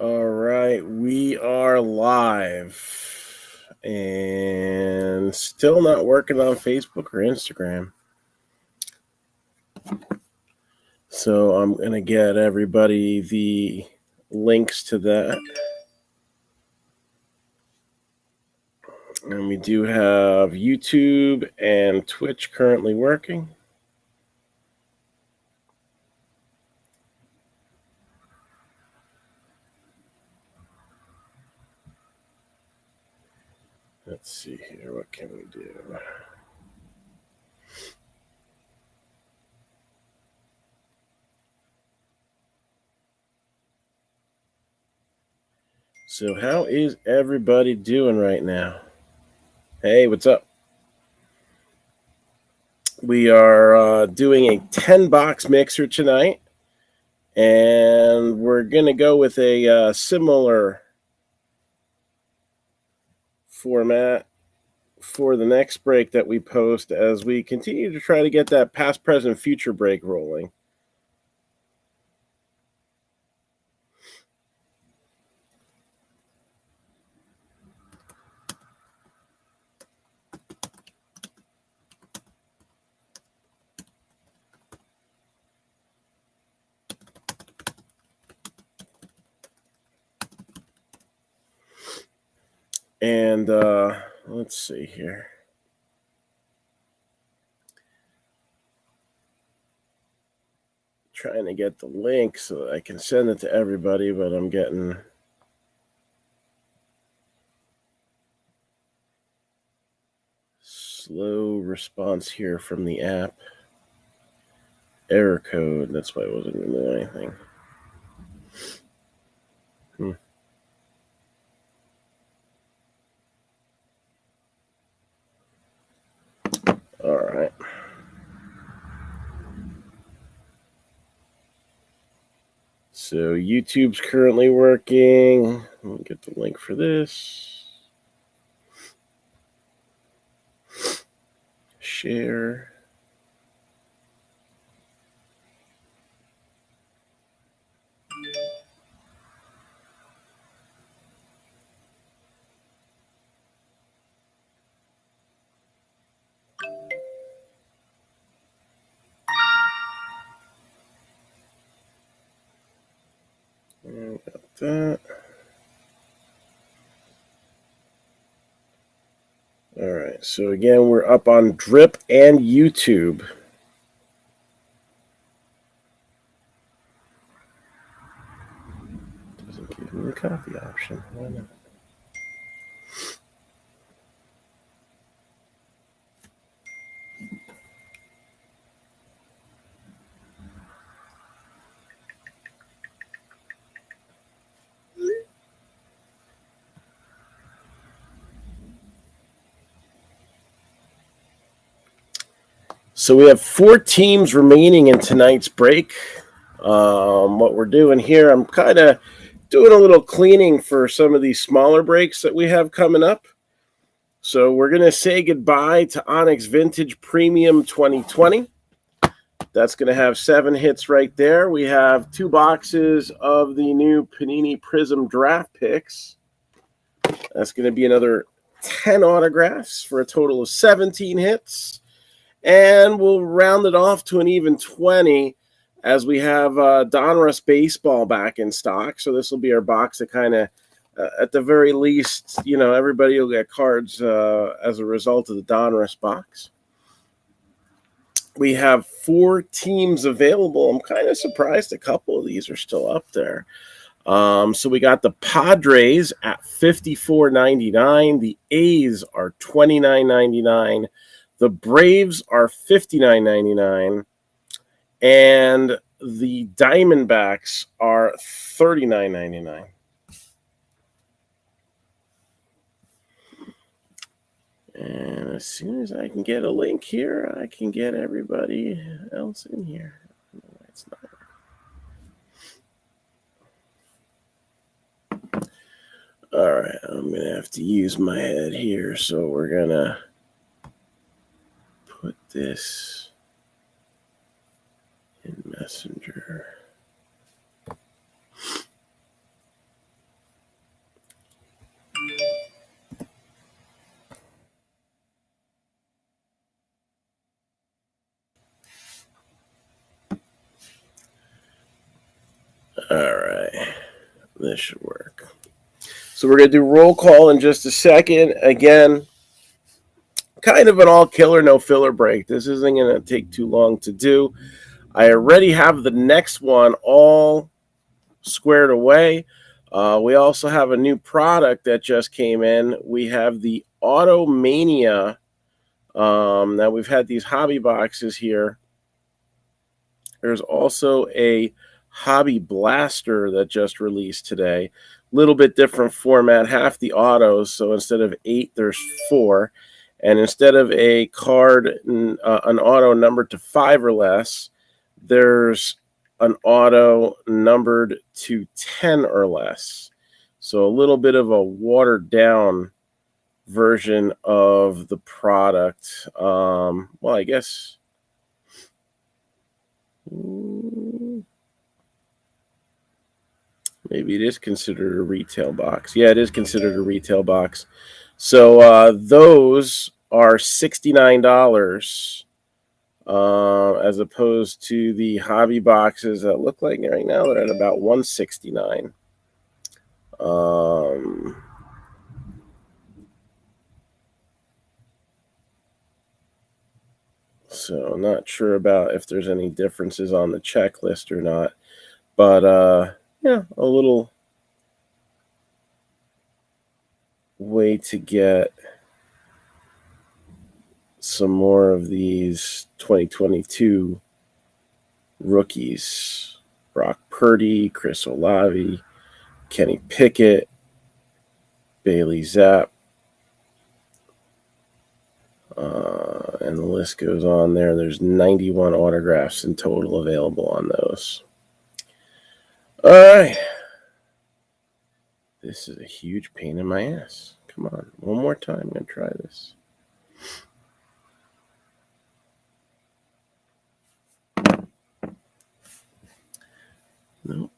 All right, we are live and still not working on Facebook or Instagram. So I'm going to get everybody the links to that. And we do have YouTube and Twitch currently working. Let's see here. What can we do? So how is everybody doing right now? Hey, what's up? We are doing a 10-box mixer tonight. And we're going to go with a similar format for the next break that we post as we continue to try to get that past, present, future break rolling. And let's see here. Trying to get the link so that I can send it to everybody, but I'm getting slow response here from the app. Error code. That's why I wasn't going to do anything. All right. So YouTube's currently working. Let me get the link for this. Share. Got that. All right. So again, we're up on Drip and YouTube. Doesn't give me the copy option. Why not? So we have 4 teams remaining in tonight's break. What we're doing here, I'm kind of doing a little cleaning for some of these smaller breaks that we have coming up. So we're going to say goodbye to Onyx Vintage Premium 2020. That's going to have 7 hits right there. We have 2 boxes of the new Panini Prism draft picks. That's going to be another 10 autographs for a total of 17 hits. And we'll round it off to an even 20 as we have Donruss Baseball back in stock. So this will be our box that kind of, at the very least, everybody will get cards as a result of the Donruss box. We have 4 teams available. I'm kind of surprised a couple of these are still up there. So we got the Padres at $54.99. The A's are $29.99. The Braves are $59.99. And the Diamondbacks are $39.99. And as soon as I can get a link here, I can get everybody else in here. It's not. All right, I'm going to have to use my head here. So we're going to put this in Messenger. All right. This should work. So we're going to do roll call in just a second. Again, kind of an all killer, no filler break. This isn't going to take too long to do. I already have the next one all squared away. We also have a new product that just came in. We have the Automania. Now we've had these hobby boxes here. There's also a Hobby Blaster that just released today. Little bit different format, half the autos. So instead of 8, there's 4. And instead of a card, an auto numbered to 5 or less, there's an auto numbered to 10 or less. So a little bit of a watered down version of the product. Well, I guess maybe it is considered a retail box. Yeah, it is considered a retail box. So those are $69 as opposed to the hobby boxes that look like right now they're at about $169. So I'm not sure about if there's any differences on the checklist or not. But yeah, a little way to get some more of these 2022 rookies. Brock Purdy, Chris Olave, Kenny Pickett, Bailey Zapp. And the list goes on there. There's 91 autographs in total available on those. All right. This is a huge pain in my ass. Come on. One more time. I'm going to try this. Nope.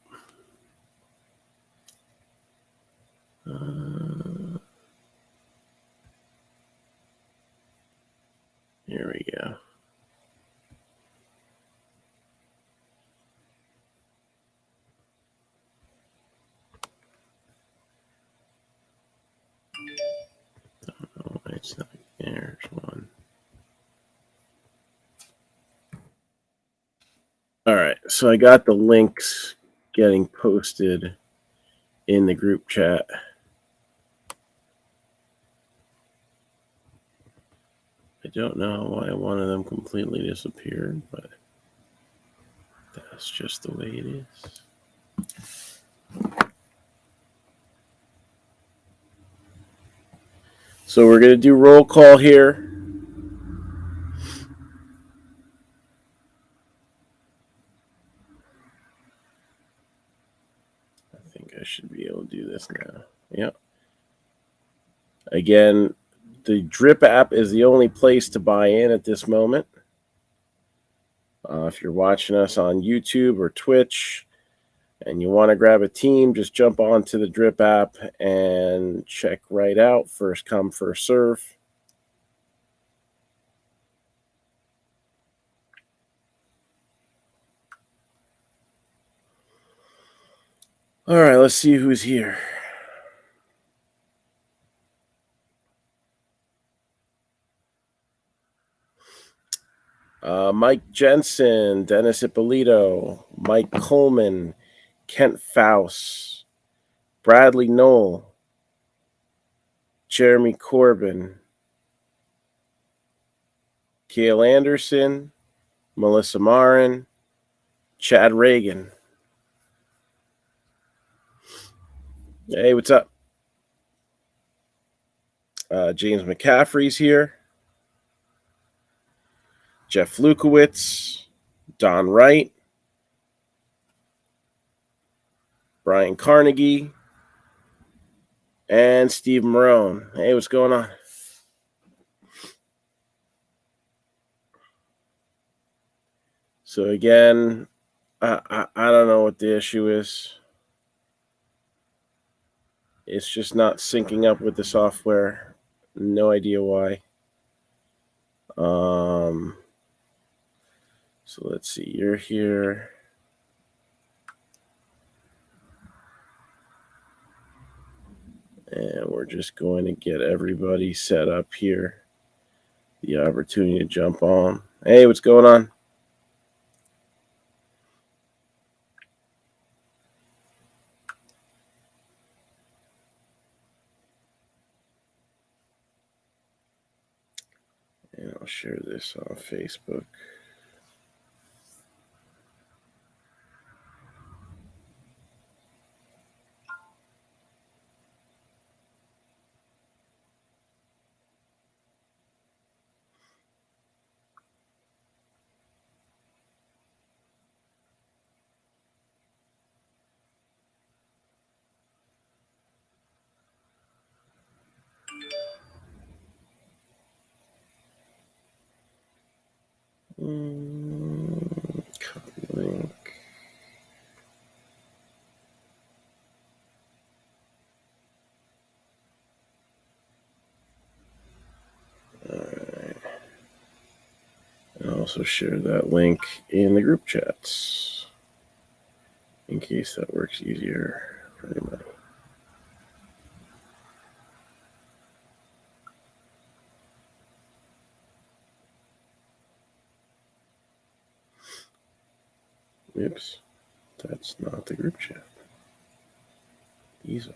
Here we go. Oh, it's not. There's one. All right. So I got the links getting posted in the group chat. I don't know why one of them completely disappeared, but that's just the way it is. So we're going to do roll call here. I think I should be able to do this now. Yep. Again, the Drip app is the only place to buy in at this moment. If you're watching us on YouTube or Twitch and you want to grab a team, just jump onto the Drip app and check right out. First come, first serve. All right, let's see who's here. Mike Jensen, Dennis Ippolito, Mike Coleman, Kent Faust, Bradley Knoll, Jeremy Corbin, Cale Anderson, Melissa Marin, Chad Reagan. Hey, what's up? James McCaffrey's here. Jeff Lukowitz, Don Wright, Brian Carnegie, and Steve Marone. Hey, what's going on? So again, I don't know what the issue is. It's just not syncing up with the software. No idea why. So let's see. You're here. And we're just going to get everybody set up here. The opportunity to jump on. Hey, what's going on? And I'll share this on Facebook. Copy link. All right. And I'll also share that link in the group chats in case that works easier for anybody. Oops, that's not the group chat. These are.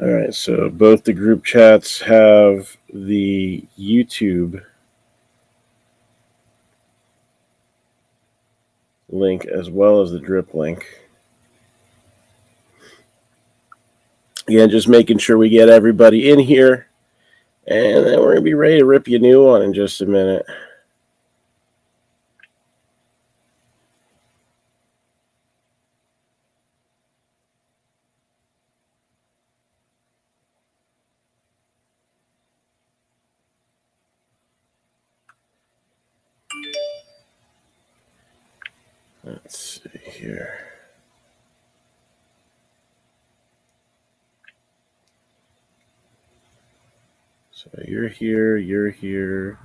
All right, so both the group chats have the YouTube link as well as the drip link. Again, just making sure we get everybody in here, and then we're going to be ready to rip you a new one in just a minute. Let's see here. So you're here, you're here,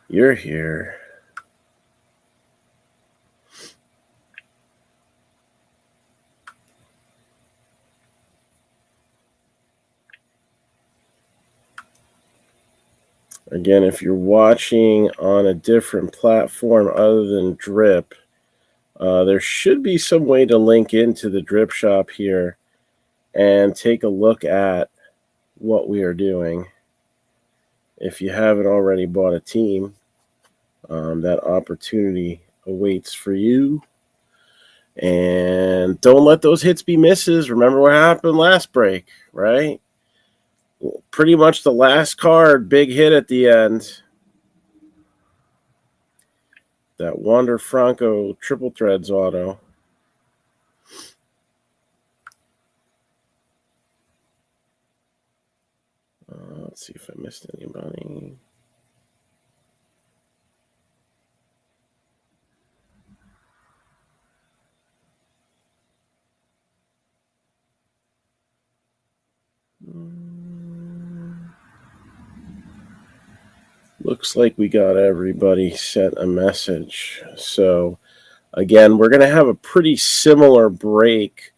you're here. Again, if you're watching on a different platform other than Drip, there should be some way to link into the Drip shop here and take a look at what we are doing. If you haven't already bought a team, that opportunity awaits for you. And don't let those hits be misses. Remember what happened last break, right? Pretty much the last card, big hit at the end. That Wander Franco triple threads auto. Let's see if I missed anybody. Looks like we got everybody sent a message. So, again, we're going to have a pretty similar break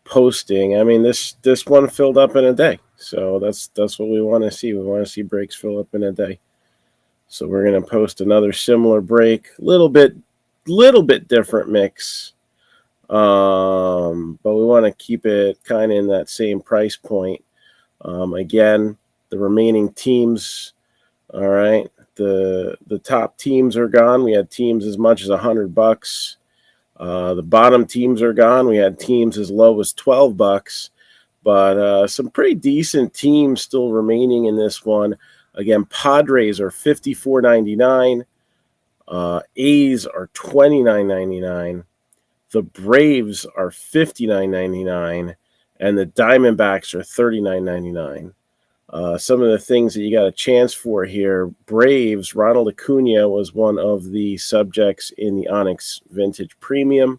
posting. I mean, this one filled up in a day. So that's what we want to see. We want to see breaks fill up in a day. So we're going to post another similar break, little bit different mix. But we want to keep it kind of in that same price point. Again, the remaining teams, all right, the top teams are gone. We had teams as much as $100. The bottom teams are gone. We had teams as low as $12, but some pretty decent teams still remaining in this one. Again, Padres are $54.99. A's are $29.99. The Braves are $59.99, and the Diamondbacks are $39.99. Some of the things that you got a chance for here. Braves, Ronald Acuna was one of the subjects in the Onyx Vintage Premium.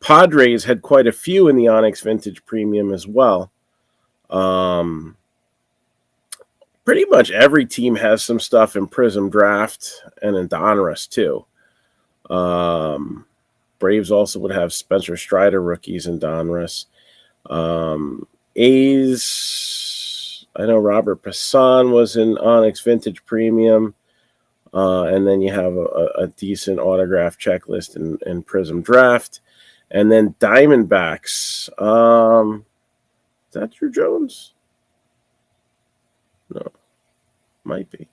Padres had quite a few in the Onyx Vintage Premium as well. Pretty much every team has some stuff in Prism Draft and in Donruss too. Braves also would have Spencer Strider rookies in Donruss. A's, I know Robert Passan was in Onyx Vintage Premium. And then you have a decent autograph checklist in Prism Draft. And then Diamondbacks. Is that Drew Jones? No, might be.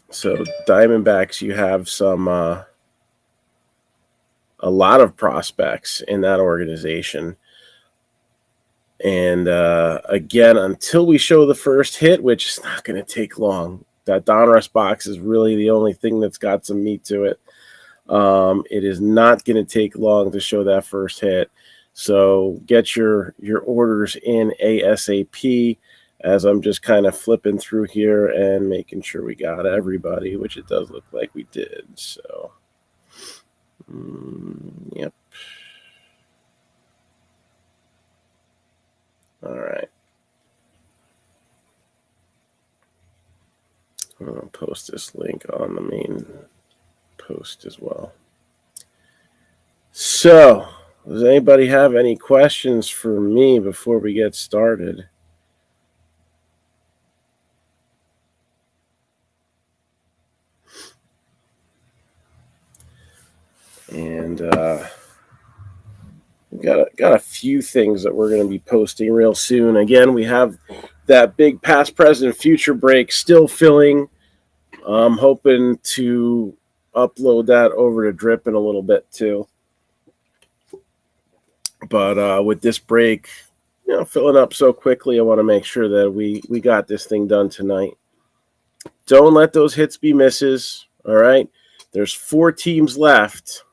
So Diamondbacks, you have some a lot of prospects in that organization. And again, until we show the first hit, which is not going to take long, that Donruss box is really the only thing that's got some meat to it. It is not going to take long to show that first hit. So get your orders in ASAP, as I'm just kind of flipping through here and making sure we got everybody, which it does look like we did. So, yep. All right. I'll post this link on the main post as well. So, does anybody have any questions for me before we get started? And we've got a few things that we're going to be posting real soon. Again, we have that big past, present, future break still filling. I'm hoping to upload that over to Drip in a little bit too. But with this break, filling up so quickly, I want to make sure that we got this thing done tonight. Don't let those hits be misses. All right. There's 4 teams left.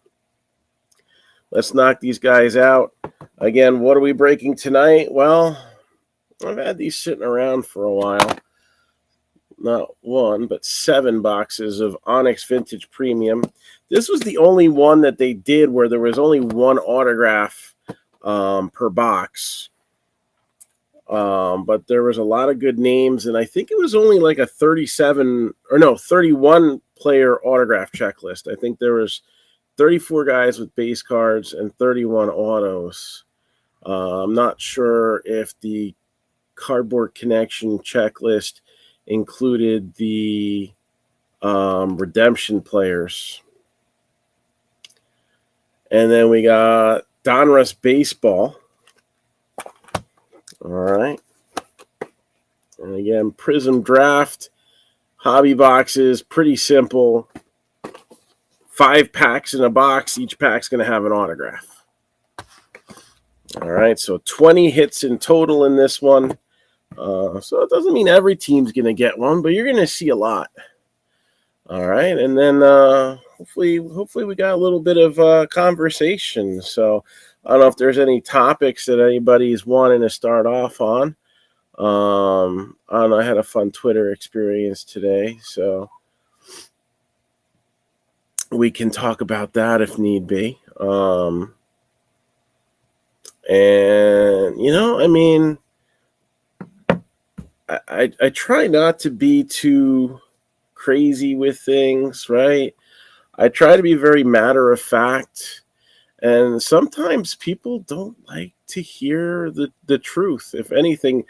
Let's knock these guys out. Again, what are we breaking tonight? Well, I've had these sitting around for a while. Not 1, but 7 boxes of Onyx Vintage Premium. This was the only one that they did where there was only 1 autograph per box. But there was a lot of good names, and I think it was only like a 31 player autograph checklist. I think there was 34 guys with base cards and 31 autos. I'm not sure if the Cardboard Connection checklist included the redemption players. And then we got Donruss Baseball. All right. And again, Prism Draft, hobby boxes, pretty simple. 5 packs in a box. Each pack's going to have an autograph. All right, so 20 hits in total in this one. So it doesn't mean every team's going to get one, but you're going to see a lot. All right, and then hopefully we got a little bit of conversation. So I don't know if there's any topics that anybody's wanting to start off on. I don't know, I had a fun Twitter experience today, so we can talk about that if need be. And, I mean, I try not to be too crazy with things, right? I try to be very matter of fact. And sometimes people don't like to hear the truth. If anything,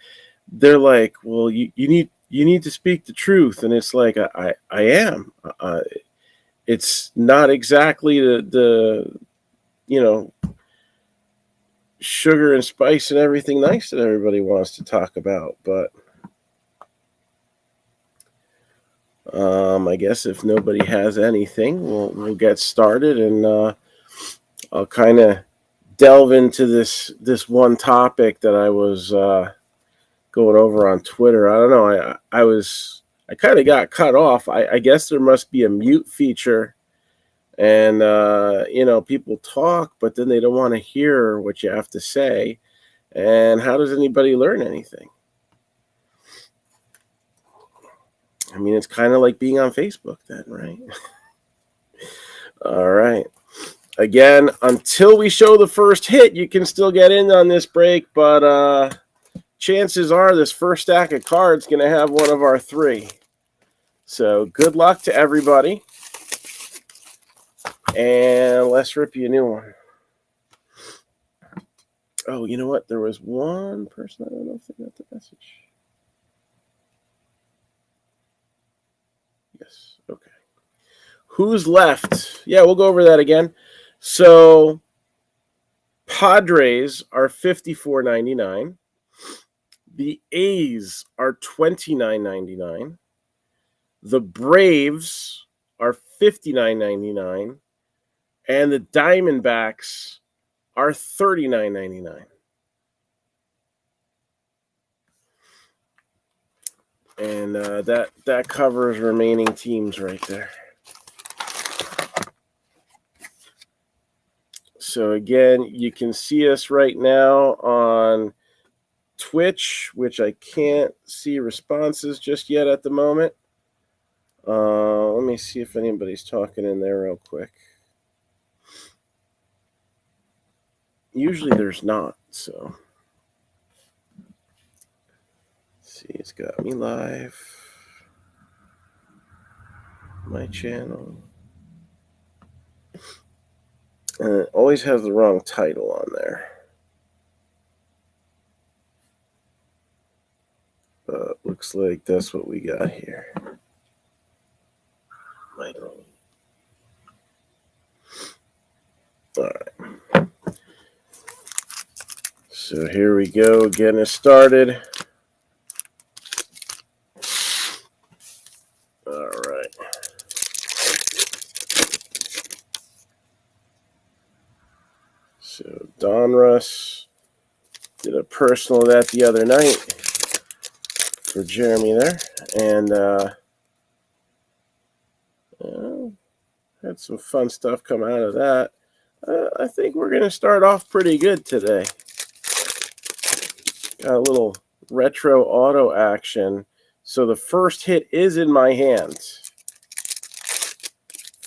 they're like, well, you need to speak the truth. And it's like, I am. It's not exactly the sugar and spice and everything nice that everybody wants to talk about. But I guess if nobody has anything, we'll get started, and I'll kind of delve into this one topic that I was going over on Twitter. I don't know. I kind of got cut off. I guess there must be a mute feature, and people talk, but then they don't want to hear what you have to say. And how does anybody learn anything? I mean, it's kind of like being on Facebook then, right? All right. Again, until we show the first hit, you can still get in on this break, but chances are this first stack of cards going to have one of our three. So good luck to everybody. And let's rip you a new one. Oh, you know what? There was one person. I don't know if they got the message. Yes. Okay. Who's left? Yeah, we'll go over that again. So Padres are $54.99. The A's are $29.99. The Braves are $59.99. And the Diamondbacks are $39.99. And that covers remaining teams right there. So again, you can see us right now on Twitch, which I can't see responses just yet at the moment. Let me see if anybody's talking in there real quick. Usually there's not, so. Let's see, it's got me live. My channel. And it always has the wrong title on there. But looks like that's what we got here. All right. So here we go, getting it started. All right. So Donruss did a personal of that the other night for Jeremy there, and had some fun stuff come out of that. I think we're going to start off pretty good today. Got a little retro auto action. So the first hit is in my hand.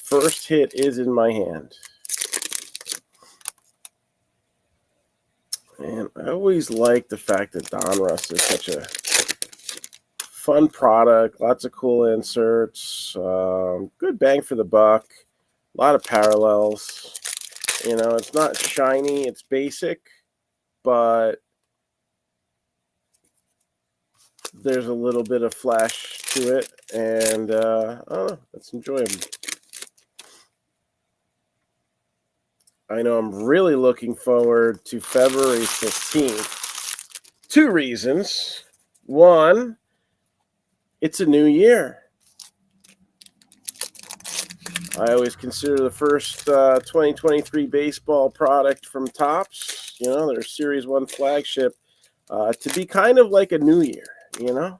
First hit is in my hand. And I always like the fact that Donruss is such a fun product. Lots of cool inserts. Good bang for the buck. A lot of parallels. You know, it's not shiny. It's basic. But there's a little bit of flash to it. And, it's enjoyable. I know I'm really looking forward to February 15th. Two reasons. One, it's a new year. I always consider the first 2023 baseball product from Topps, you know, their Series 1 flagship, to be kind of like a new year, you know?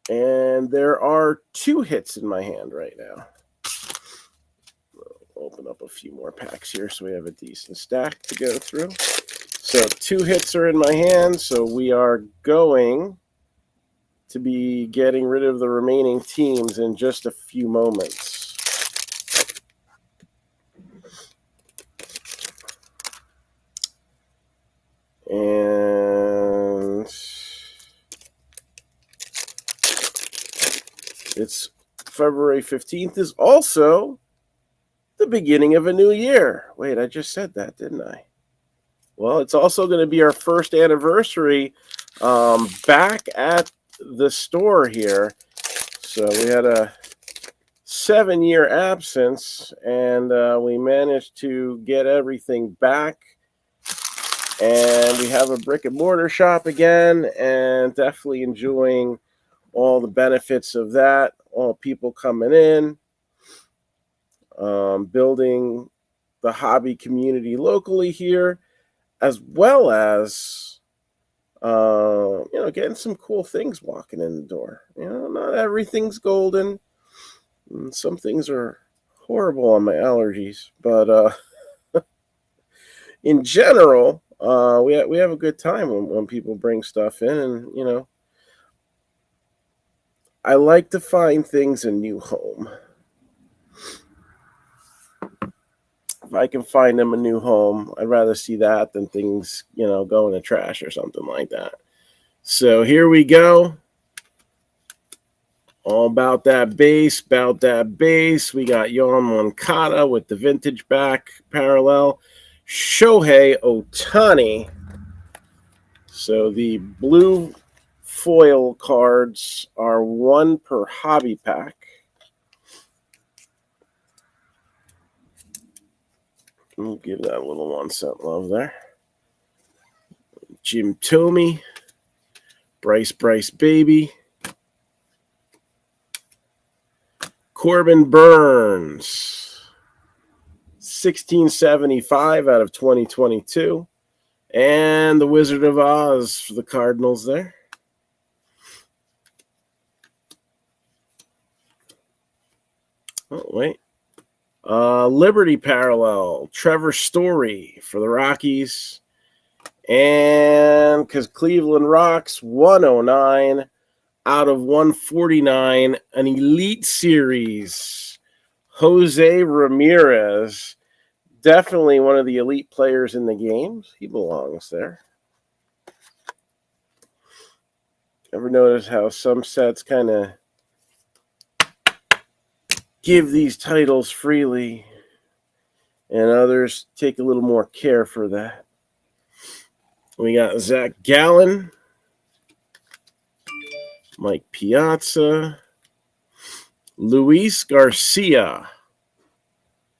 And there are two hits in my hand right now. We'll open up a few more packs here so we have a decent stack to go through. So two hits are in my hand, so we are going to be getting rid of the remaining teams in just a few moments. And it's February 15th is also the beginning of a new year. Wait, I just said that, didn't I? Well, it's also going to be our first anniversary back at the store here. So we had a 7-year absence, and we managed to get everything back. And we have a brick and mortar shop again, and definitely enjoying all the benefits of that. All people coming in, building the hobby community locally here, as well as getting some cool things walking in the door. You know, not everything's golden. Some things are horrible on my allergies, but in general, we have a good time when people bring stuff in, and I like to find things a new home. If I can find them a new home, I'd rather see that than things, go in the trash or something like that. So here we go. All about that base, We got Yon Moncada with the vintage back parallel. Shohei Ohtani. So the blue foil cards are 1 per hobby pack. We'll give that a little 1 cent love there. Jim Thome. Bryce Baby. Corbin Burns, 1675 out of 2022. And the Wizard of Oz for the Cardinals there. Oh, wait. Liberty parallel, Trevor Story for the Rockies. And because Cleveland rocks, 109 out of 149, an Elite Series. Jose Ramirez, definitely one of the elite players in the game. He belongs there. Ever notice how some sets kind of give these titles freely and others take a little more care for that? We got Zach Gallen, Mike Piazza, Luis Garcia,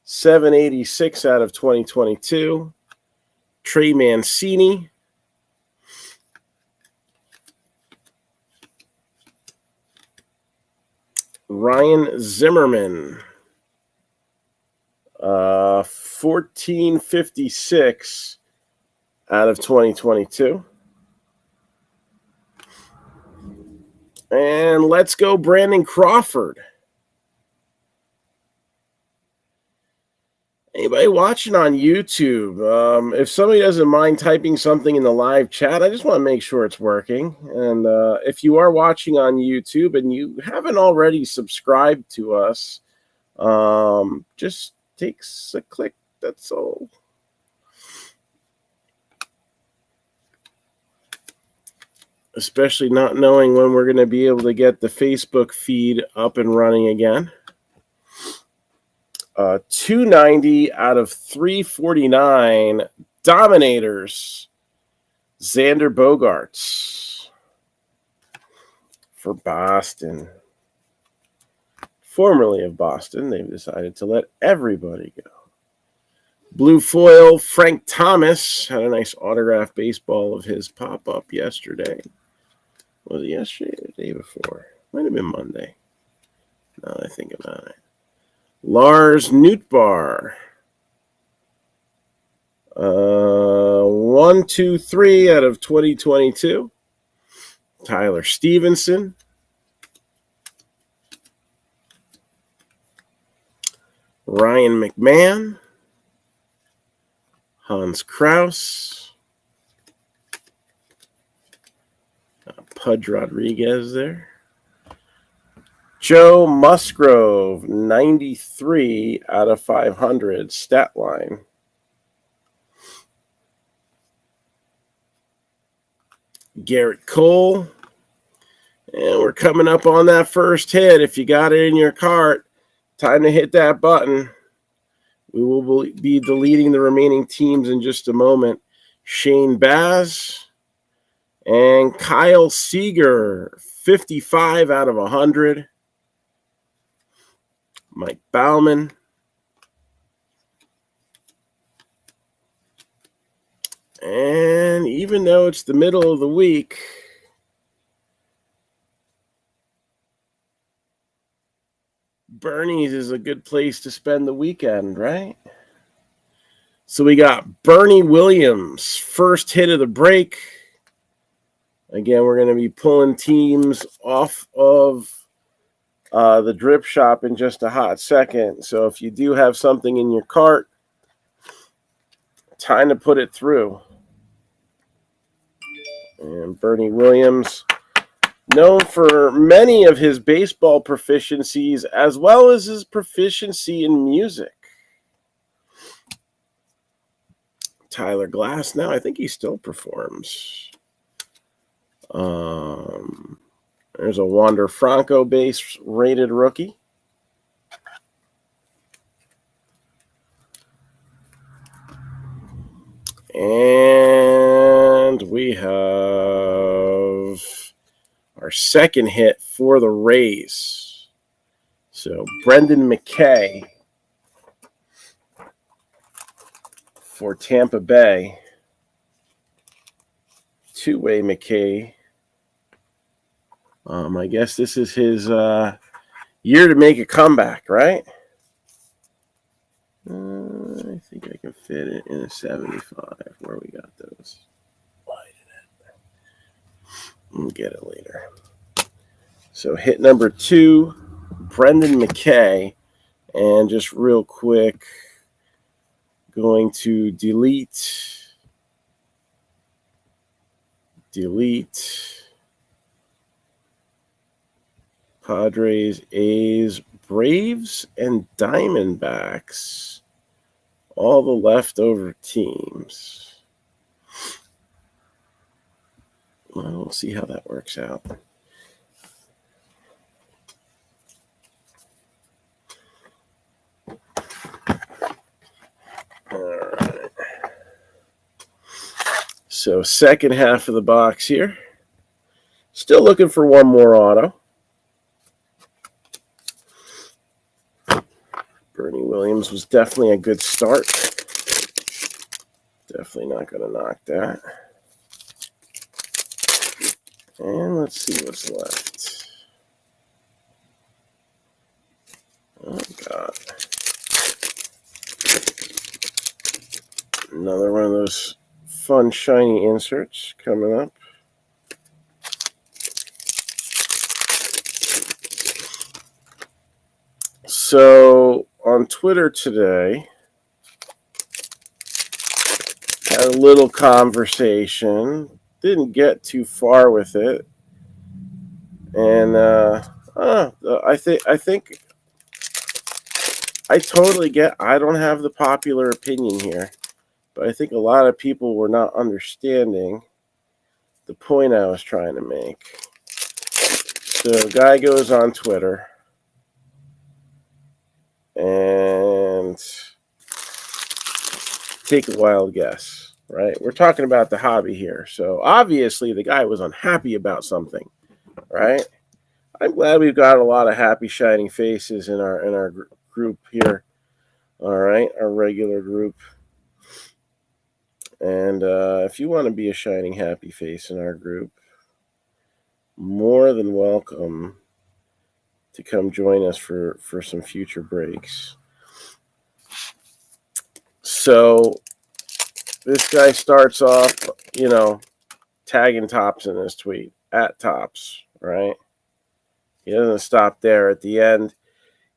786 out of 2022. Trey Mancini, Ryan Zimmerman, 1456 out of 2022. And let's go Brandon Crawford. Anybody watching on YouTube, if somebody doesn't mind typing something in the live chat, I just want to make sure it's working. And if you are watching on YouTube and you haven't already subscribed to us, just takes a click, that's all. Especially not knowing when we're going to be able to get the Facebook feed up and running again. 290 out of 349 Dominators. Xander Bogaerts for Boston. Formerly of Boston, they've decided to let everybody go. Blue foil, Frank Thomas had a nice autographed baseball of his pop up yesterday. Was it yesterday or the day before? Might have been Monday. Now that I think about it. Lars Nootbaar. 1-2-3 out of 2022. Tyler Stevenson. Ryan McMahon. Hans Kraus. Pudge Rodriguez there. Joe Musgrove, 93 out of 500 stat line. Garrett Cole. And we're coming up on that first hit. If you got it in your cart, time to hit that button. We will be deleting the remaining teams in just a moment. Shane Baz and Kyle Seager, 55 out of 100. Mike Bauman. And even though it's the middle of the week, Bernie's is a good place to spend the weekend, right? So we got Bernie Williams, first hit of the break. Again, we're going to be pulling teams off of the drip shop in just a hot second. So if you do have something in your cart, time to put it through. And Bernie Williams, known for many of his baseball proficiencies as well as his proficiency in music. Tyler Glass now, I think he still performs. There's a Wander Franco base rated rookie. And we have our second hit for the Rays. So Brendan McKay for Tampa Bay. Two-way McKay. I guess this is his year to make a comeback, right? I think I can fit it in a 75. Where we got those? We'll get it later. So hit number 2, Brendan McKay. And just real quick, going to delete. Padres, A's, Braves, and Diamondbacks. All the leftover teams. Well, we'll see how that works out. All right. So second half of the box here. Still looking for one more auto. Bernie Williams was definitely a good start. Definitely not going to knock that. And let's see what's left. Oh, God. Another one of those fun, shiny inserts coming up. So, on Twitter today, had a little conversation. Didn't get too far with it. And I think I totally get, I don't have the popular opinion here, but I think a lot of people were not understanding the point I was trying to make. So a guy goes on Twitter and take a wild guess, right? We're talking about the hobby here. So obviously the guy was unhappy about something, right? I'm glad we've got a lot of happy, shining faces in our group here. All right, our regular group. And if you want to be a shining, happy face in our group, more than welcome to come join us for some future breaks. So this guy starts off, tagging Tops in his tweet, at Tops, right? He doesn't stop there. At the end,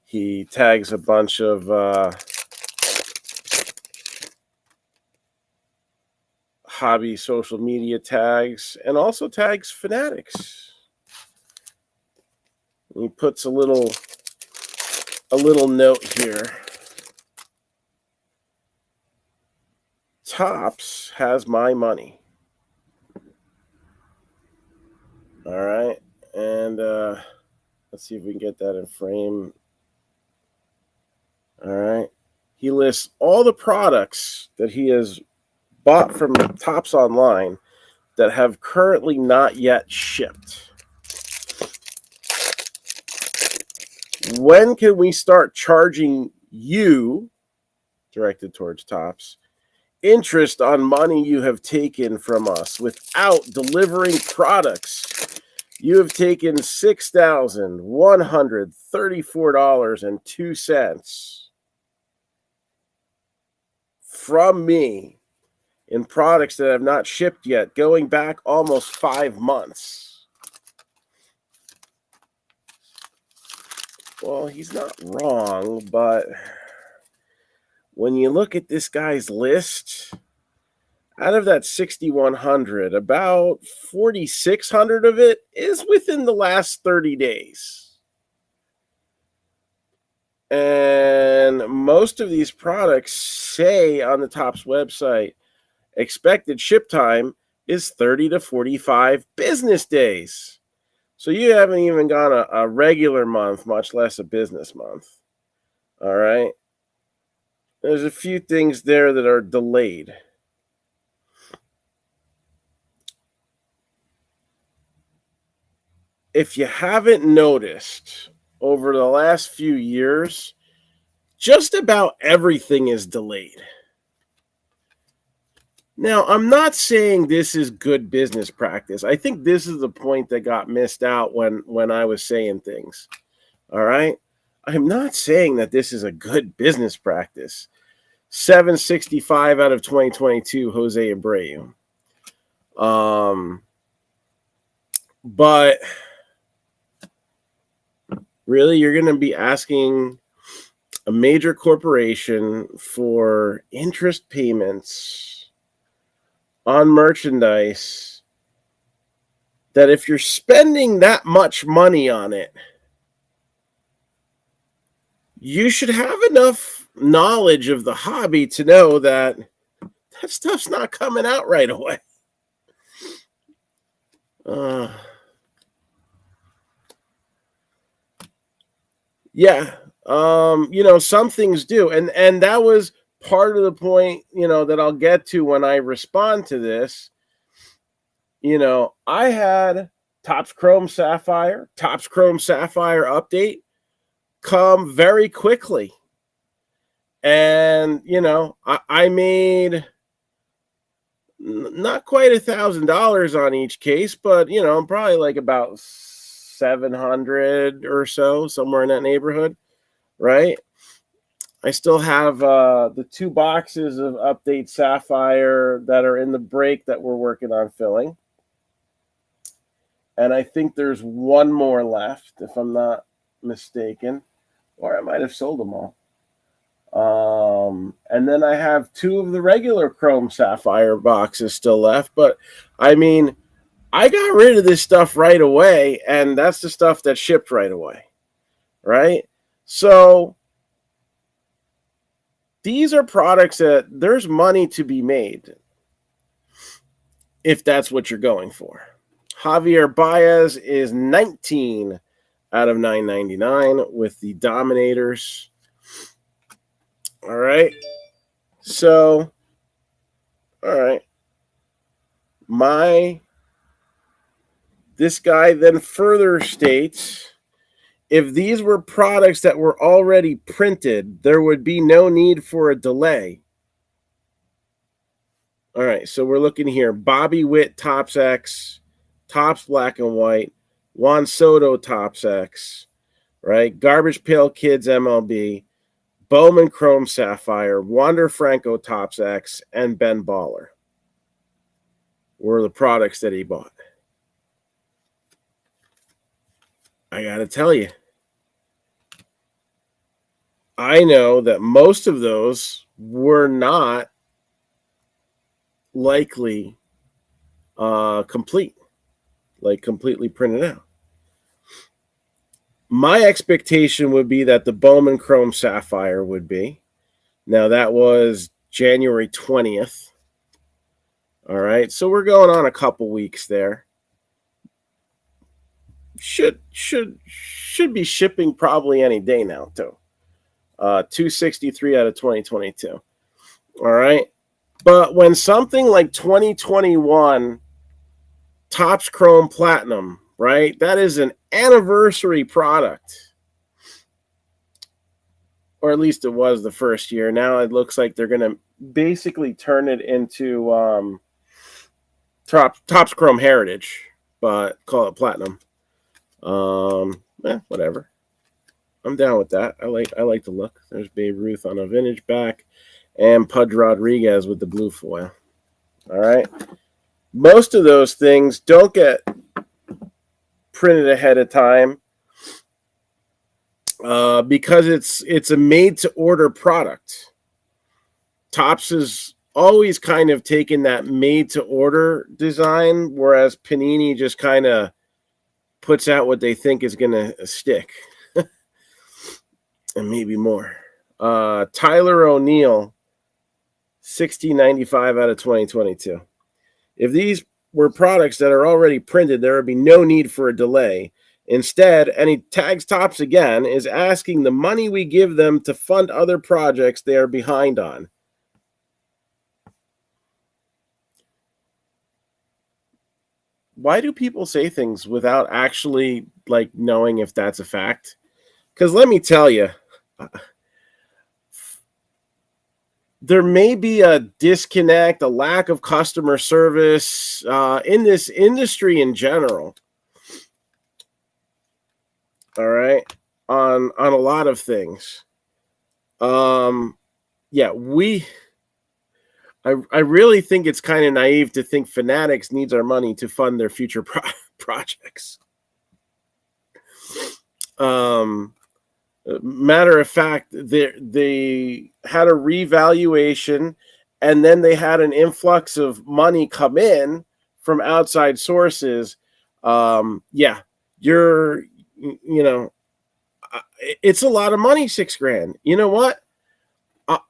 he tags a bunch of hobby social media tags and also tags Fanatics. And he puts a little note here. Tops has my money. All right. And let's see if we can get that in frame. All right. He lists all the products that he has bought from Tops Online that have currently not yet shipped. When can we start charging you, directed towards Tops, interest on money you have taken from us without delivering products? You have taken $6,134.02 from me in products that have not shipped yet, going back almost 5 months. Well, he's not wrong, but when you look at this guy's list, Out of that 6,100, about 4,600 of it is within the last 30 days. And most of these products say on the Topps website, expected ship time is 30 to 45 business days. So you haven't even gone a regular month, much less a business month. All right. There's a few things there that are delayed. If you haven't noticed, over the last few years, just about everything is delayed. Now, I'm not saying this is good business practice. I think this is the point that got missed out when I was saying things. All right? I'm not saying that this is a good business practice. 765 out of 2022, Jose Abreu. But really, you're going to be asking a major corporation for interest payments on merchandise that if you're spending that much money on it, you should have enough knowledge of the hobby to know that that stuff's not coming out right away. Yeah. Some things do. And that was part of the point, that I'll get to when I respond to this. I had Topps Chrome Sapphire update come very quickly. And, I made not quite $1,000 on each case, but, probably like about 700 or so, somewhere in that neighborhood, right? I still have the 2 boxes of Update Sapphire that are in the break that we're working on filling. And I think there's one more left, if I'm not mistaken, or I might have sold them all. And then I have 2 of the regular Chrome Sapphire boxes still left. But, I mean, I got rid of this stuff right away, and that's the stuff that shipped right away, right? So these are products that there's money to be made if that's what you're going for. Javier Baez is 19 out of 999 with the Dominators. All right. So, all right. This guy then further states, if these were products that were already printed, there would be no need for a delay. All right, so we're looking here. Bobby Witt Topps X, Topps Black and White, Juan Soto Topps X, right? Garbage Pail Kids MLB, Bowman Chrome Sapphire, Wander Franco Topps X, and Ben Baller were the products that he bought. I got to tell you, I know that most of those were not likely complete, like completely printed out. My expectation would be that the Bowman Chrome Sapphire would be. Now, that was January 20th. All right, so we're going on a couple weeks there. Should be shipping probably any day now, too. 263 out of 2022. All right. But when something like 2021 Topps Chrome Platinum, right, that is an anniversary product. Or at least it was the first year. Now it looks like they're going to basically turn it into Topps Chrome Heritage, but call it Platinum. Whatever. I'm down with that. I like the look. There's Babe Ruth on a vintage back, and Pudge Rodriguez with the blue foil. All right. Most of those things don't get printed ahead of time because it's a made-to-order product. Topps is always kind of taken that made-to-order design, whereas Panini just kind of puts out what they think is going to stick. And maybe more. Tyler O'Neill, 1695 out of 2022. If these were products that are already printed, there would be no need for a delay. Instead, any tags tops again is asking the money we give them to fund other projects they are behind on. Why do people say things without actually like knowing if that's a fact? Because let me tell you, there may be a disconnect, a lack of customer service in this industry in general. All right, on a lot of things. Yeah, I really think it's kind of naive to think Fanatics needs our money to fund their future projects. Matter of fact, they had a revaluation, and then they had an influx of money come in from outside sources. Yeah, it's a lot of money, $6,000. You know what?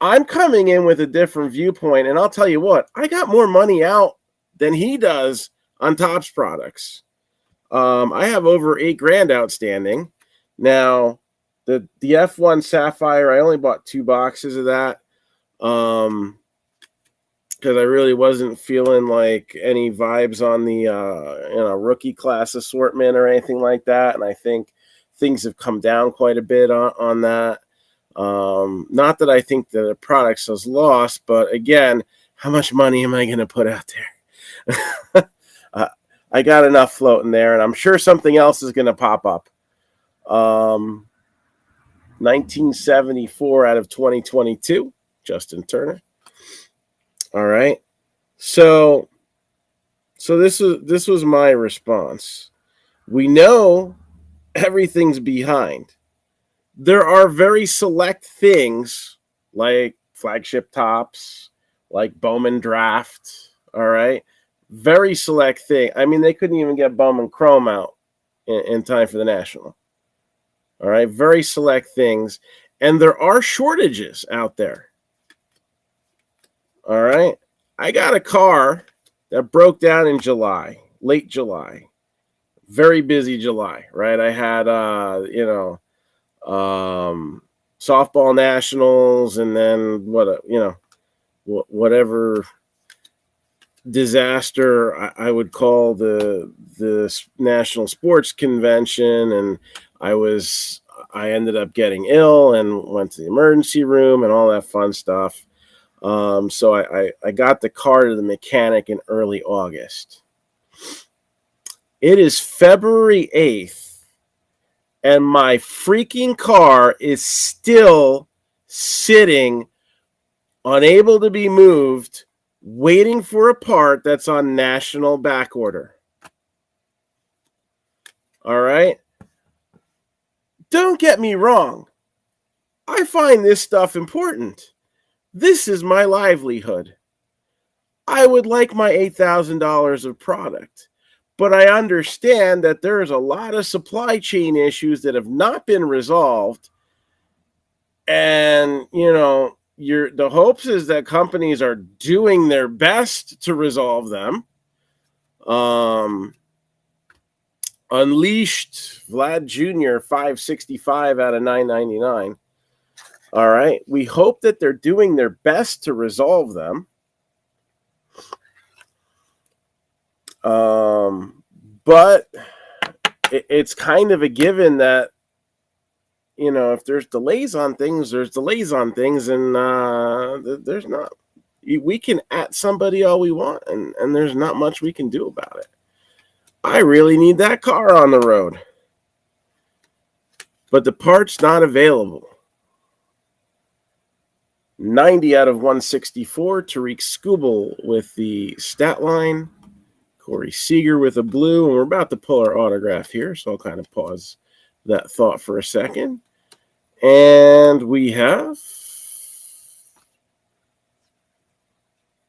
I'm coming in with a different viewpoint, and I'll tell you what, I got more money out than he does on Topps products. I have over $8,000 outstanding. Now, the F1 Sapphire, I only bought 2 boxes of that because I really wasn't feeling like any vibes on the rookie class assortment or anything like that, and I think things have come down quite a bit on that. Not that I think that the product is lost, but again, how much money am I going to put out there? I got enough floating there, and I'm sure something else is going to pop up. 1974 out of 2022, Justin Turner. All right. So this was my response. We know everything's behind. There are very select things like flagship tops, like Bowman Draft. All right. Very select thing. I mean, they couldn't even get Bowman Chrome out in time for the National. All right. Very select things. And there are shortages out there. All right. I got a car that broke down in July, late July. Very busy July, right? I had, softball nationals, and then whatever disaster I would call the National Sports Convention, and I ended up getting ill and went to the emergency room and all that fun stuff. So I got the car to the mechanic in early August. It is February 8th, and my freaking car is still sitting, unable to be moved, waiting for a part that's on national back order. All right? Don't get me wrong. I find this stuff important. This is my livelihood. I would like my $8,000 of product, but I understand that there is a lot of supply chain issues that have not been resolved. And, the hopes is that companies are doing their best to resolve them. Unleashed Vlad Jr., 565 out of 999. All right. We hope that they're doing their best to resolve them. But it's kind of a given that, if there's delays on things, there's delays on things, and there's not. We can at somebody all we want, and there's not much we can do about it. I really need that car on the road, but the part's not available. 90 out of 164, Tariq Skubal with the stat line. Corey Seager with a blue, and we're about to pull our autograph here, so I'll kind of pause that thought for a second. And we have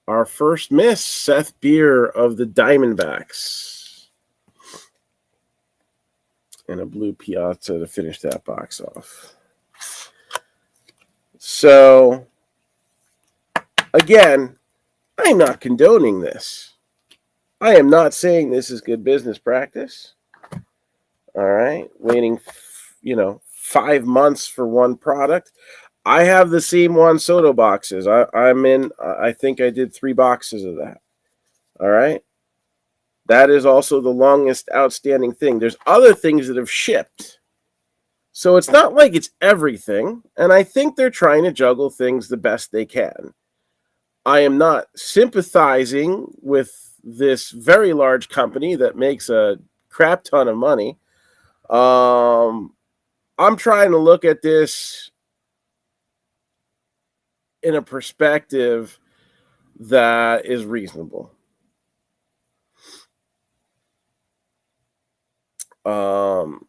our first miss, Seth Beer of the Diamondbacks. And a blue Piazza to finish that box off. So, again, I'm not condoning this. I am not saying this is good business practice. All right. Waiting, 5 months for one product. I have the same Juan Soto boxes. I think I did 3 boxes of that. All right. That is also the longest outstanding thing. There's other things that have shipped. So it's not like it's everything. And I think they're trying to juggle things the best they can. I am not sympathizing with this very large company that makes a crap ton of money. I'm trying to look at this in a perspective that is reasonable.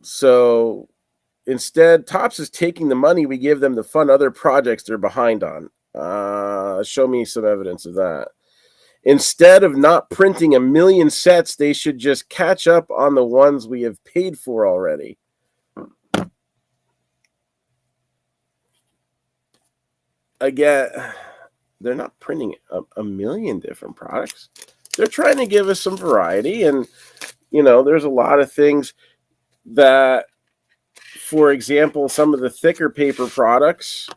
So instead, Topps is taking the money we give them to fund other projects they're behind on. Show me some evidence of that. Instead of not printing 1 million sets, they should just catch up on the ones we have paid for already. Again, they're not printing a million different products. They're trying to give us some variety. And, there's a lot of things that, for example, some of the thicker paper products,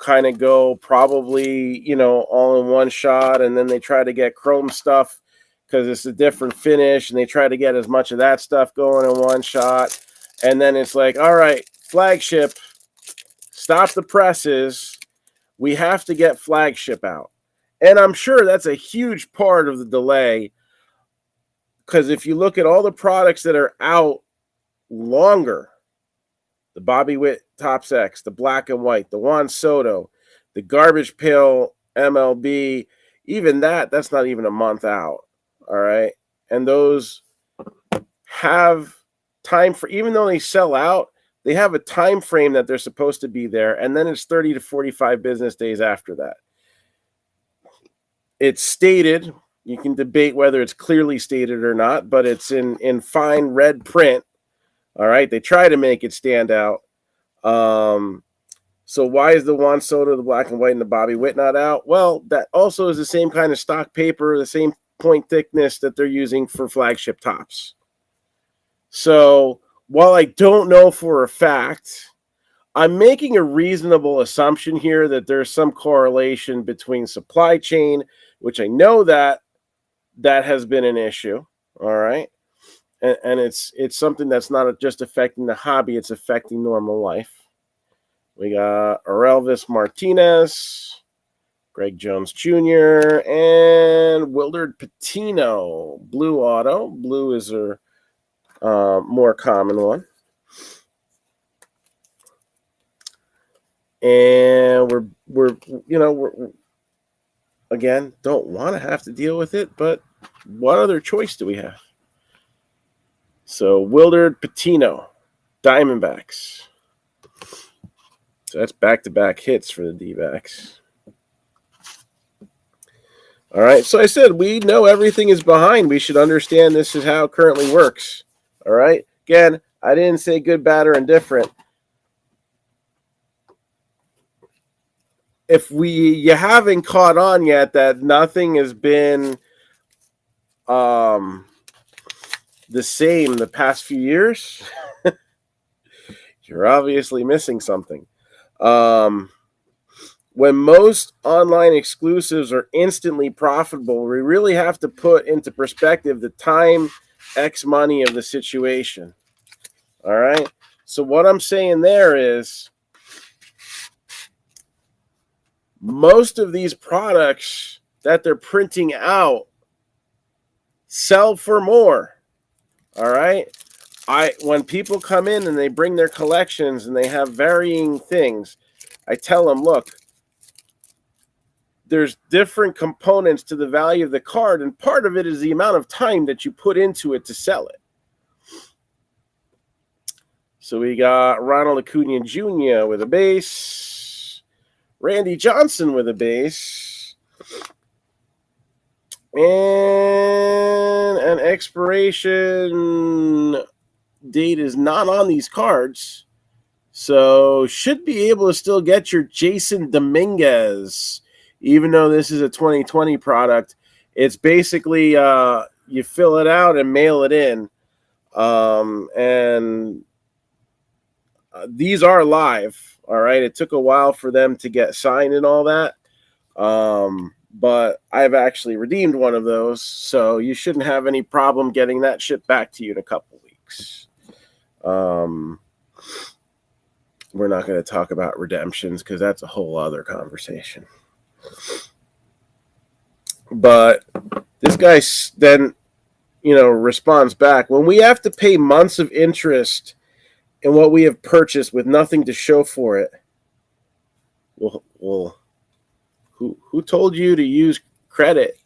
kind of go probably, all in one shot. And then they try to get chrome stuff because it's a different finish. And they try to get as much of that stuff going in one shot. And then it's like, all right, flagship, stop the presses. We have to get flagship out. And I'm sure that's a huge part of the delay. Because if you look at all the products that are out longer, the Bobby Witt Topps X, the black and white, the Juan Soto, the Garbage Pail MLB, even that's not even a month out. All right. And those have time for, even though they sell out, they have a time frame that they're supposed to be there, and then it's 30 to 45 business days after that. It's stated, you can debate whether it's clearly stated or not, but it's in fine red print. All right, they try to make it stand out. So why is the Juan Soto, the black and white, and the Bobby Witt not out? Well, that also is the same kind of stock paper, the same point thickness that they're using for flagship Topps. So while I don't know for a fact, I'm making a reasonable assumption here that there's some correlation between supply chain, which I know that has been an issue, all right? And it's something that's not just affecting the hobby, it's affecting normal life. We got Orelvis Martinez, Greg Jones Jr., and Willard Patino. Blue auto. Blue is a more common one. And we're again, don't want to have to deal with it, but what other choice do we have? So Willard Patino, Diamondbacks. So that's back-to-back hits for the D-backs. All right, so I said we know everything is behind. We should understand this is how it currently works. All right? Again, I didn't say good, bad, or indifferent. If you haven't caught on yet that nothing has been the same the past few years, you're obviously missing something. When most online exclusives are instantly profitable, we really have to put into perspective the time X money of the situation. All right. So what I'm saying there is most of these products that they're printing out sell for more. All right. When people come in and they bring their collections and they have varying things, I tell them, look, there's different components to the value of the card, and part of it is the amount of time that you put into it to sell it. So we got Ronald Acuna Jr. with a base, Randy Johnson with a base, And an expiration date is not on these cards. So should be able to still get your Jason Dominguez, even though this is a 2020 product. It's basically you fill it out and mail it in. And these are live. All right. It took a while for them to get signed and all that. But I've actually redeemed one of those. So you shouldn't have any problem getting that shipped back to you in a couple weeks. We're not going to talk about redemptions because that's a whole other conversation. But this guy then, responds back. When we have to pay months of interest in what we have purchased with nothing to show for it, well, who told you to use credit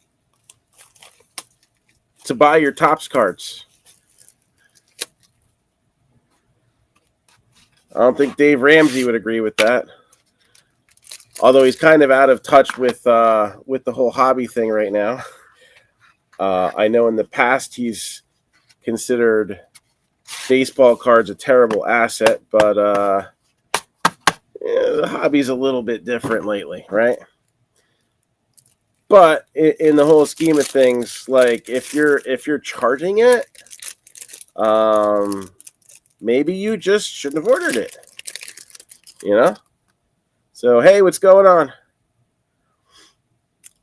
to buy your Topps cards? I don't think Dave Ramsey would agree with that. Although he's kind of out of touch with the whole hobby thing right now. I know in the past he's considered baseball cards a terrible asset, but the hobby's a little bit different lately, right? But in the whole scheme of things, like if you're charging it, maybe you just shouldn't have ordered it. So hey, what's going on?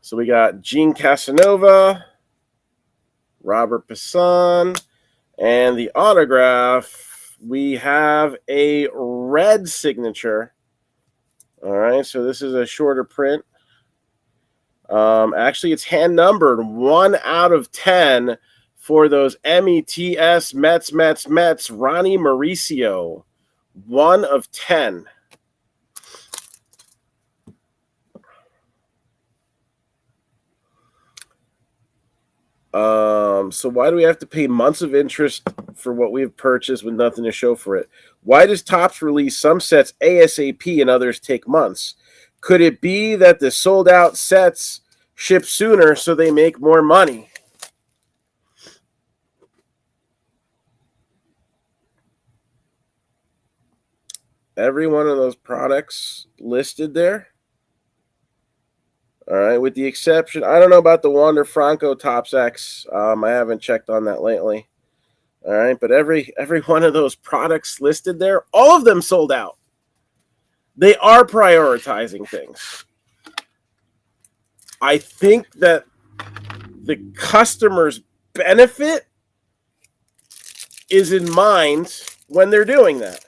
So we got Gene Casanova, Robert Passan, and the autograph. We have a red signature. All right, so this is a shorter print. Actually, it's hand numbered 1 out of 10 for those METS Mets, Ronnie Mauricio. 1 of 10. So why do we have to pay months of interest for what we have purchased with nothing to show for it? Why does Topps release some sets ASAP and others take months? Could it be that the sold out sets ship sooner so they make more money? Every one of those products listed there. All right, with the exception, I don't know about the Wander Franco Topps X. I haven't checked on that lately. All right, but every one of those products listed there, all of them sold out. They are prioritizing things. I think that the customer's benefit is in mind when they're doing that.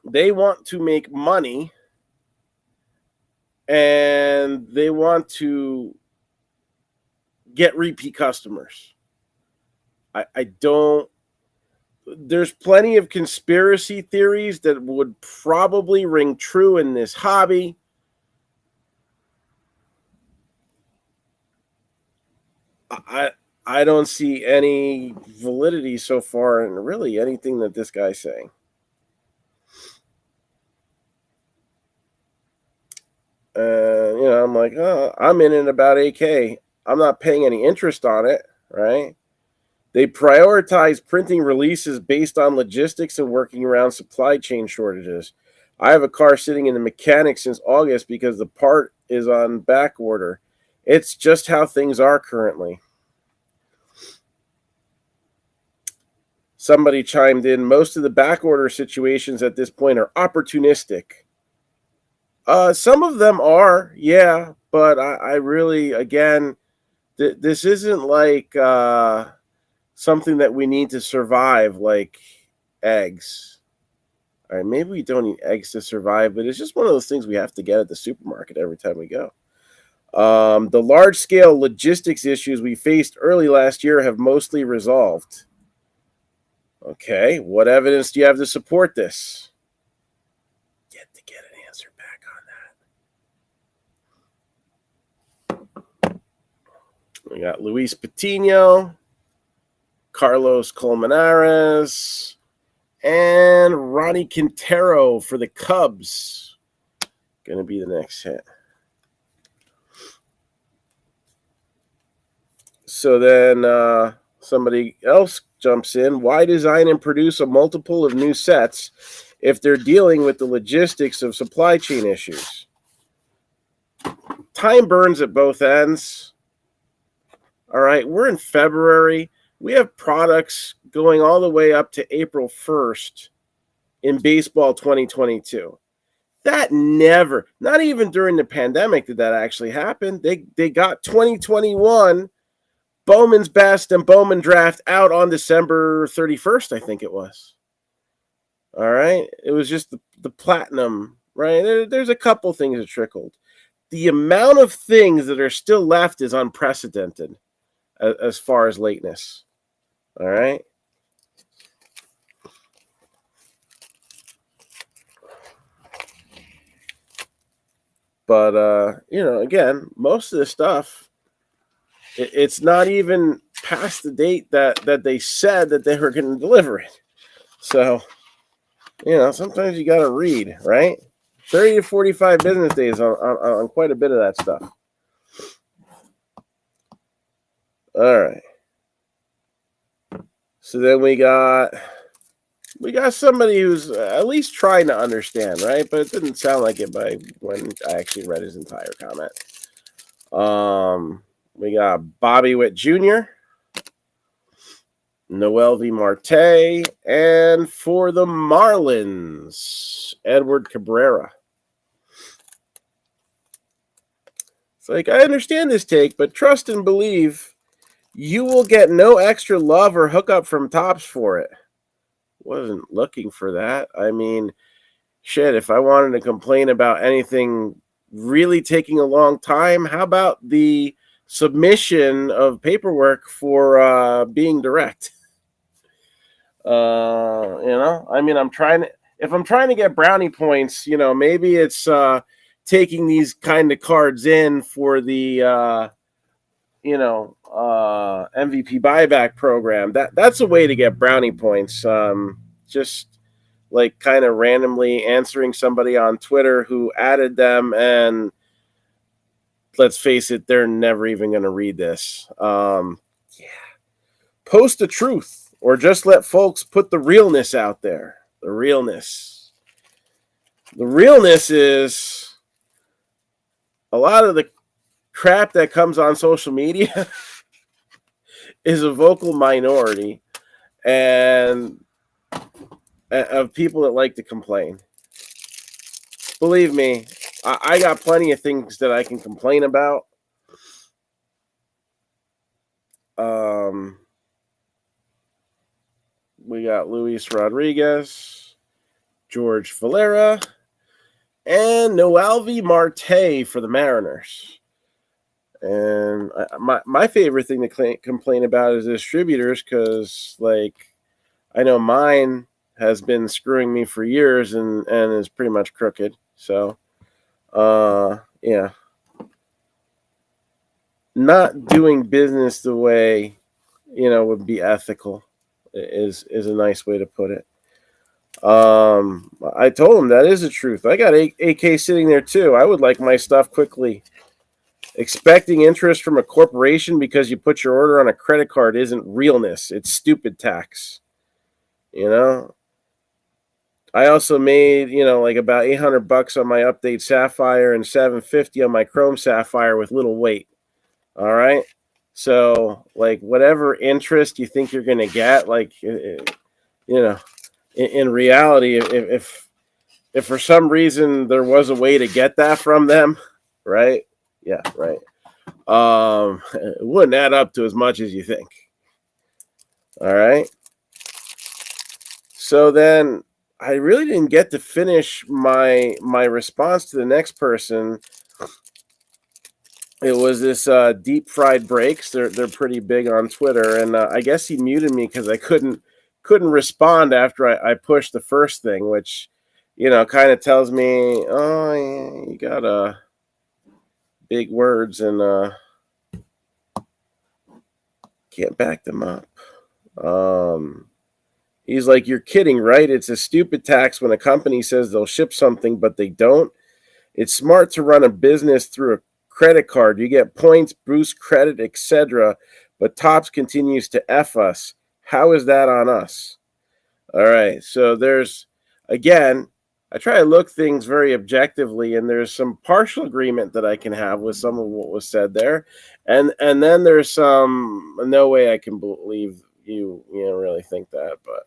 They want to make money and they want to get repeat customers. I don't. There's plenty of conspiracy theories that would probably ring true in this hobby. I don't see any validity so far in really anything that this guy's saying. I'm like, oh, I'm in it about AK. I'm not paying any interest on it, right? They prioritize printing releases based on logistics and working around supply chain shortages. I have a car sitting in the mechanic since August because the part is on back order. It's just how things are currently. Somebody chimed in, most of the back order situations at this point are opportunistic. Some of them are, yeah, but I really, again, this isn't like something that we need to survive, like eggs. All right, maybe we don't need eggs to survive, but it's just one of those things we have to get at the supermarket every time we go. The large-scale logistics issues we faced early last year have mostly resolved. Okay, what evidence do you have to support this? Yet to get an answer back on that. We got Luis Patino, Carlos Colmenares, and Ronnie Quintero for the Cubs. going to be the next hit. So then somebody else jumps in. Why design and produce a multiple of new sets if they're dealing with the logistics of supply chain issues? Time burns at both ends. All right, we're in February. We have products going all the way up to April 1st in baseball 2022. That never, not even during the pandemic did that actually happen. They got 2021 Bowman's Best and Bowman Draft out on December 31st, I think it was. All right. It was just the platinum, right? There's a couple things that trickled. The amount of things that are still left is unprecedented as far as lateness. All right. But, again, most of the stuff, it's not even past the date that they said that they were going to deliver it. So, sometimes you got to read, right? 30 to 45 business days on quite a bit of that stuff. All right. So then we got somebody who's at least trying to understand, right? But it didn't sound like it by when I actually read his entire comment. We got Bobby Witt Jr., Noel V. Marte, and for the Marlins, Edward Cabrera. It's like, I understand this take, but trust and believe you will get no extra love or hookup from Topps for it. Wasn't looking for that. I mean, shit, if I wanted to complain about anything really taking a long time, how about the submission of paperwork for being direct? I mean, if I'm trying to get brownie points, maybe it's taking these kind of cards in for the MVP buyback program. That's a way to get brownie points. Just like kind of randomly answering somebody on Twitter who added them, and let's face it, they're never even going to read this. Post the truth. Or just let folks put the realness out there. The realness. The realness is a lot of the crap that comes on social media is a vocal minority and of people that like to complain. Believe me, I got plenty of things that I can complain about. We got Luis Rodriguez, George Valera, and Noel V. Marte for the Mariners. And my favorite thing to complain about is distributors, because, I know mine has been screwing me for years and is pretty much crooked. So, yeah. Not doing business the way, would be ethical is a nice way to put it. I told him that is the truth. I got AK sitting there too. I would like my stuff quickly. Expecting interest from a corporation because you put your order on a credit card isn't realness. It's stupid tax. I also made, about $800 on my Update Sapphire and $750 on my Chrome Sapphire with little weight. All right. So, whatever interest you think you're going to get, in reality, if for some reason there was a way to get that from them, right? Yeah, right. It wouldn't add up to as much as you think. All right. So then I really didn't get to finish my response to the next person. It was this deep fried breaks. They're pretty big on Twitter, and I guess he muted me because I couldn't respond after I pushed the first thing, which kind of tells me, oh, you got big words and can't back them up. He's like, you're kidding, right? It's a stupid tax when a company says they'll ship something but they don't. It's smart to run a business through a credit card. You get points, boost credit, etc. But Topps continues to F us. How is that on us? All right. So there's, again, I try to look things very objectively, and there's some partial agreement that I can have with some of what was said there. And then there's some, no way I can believe you really think that. But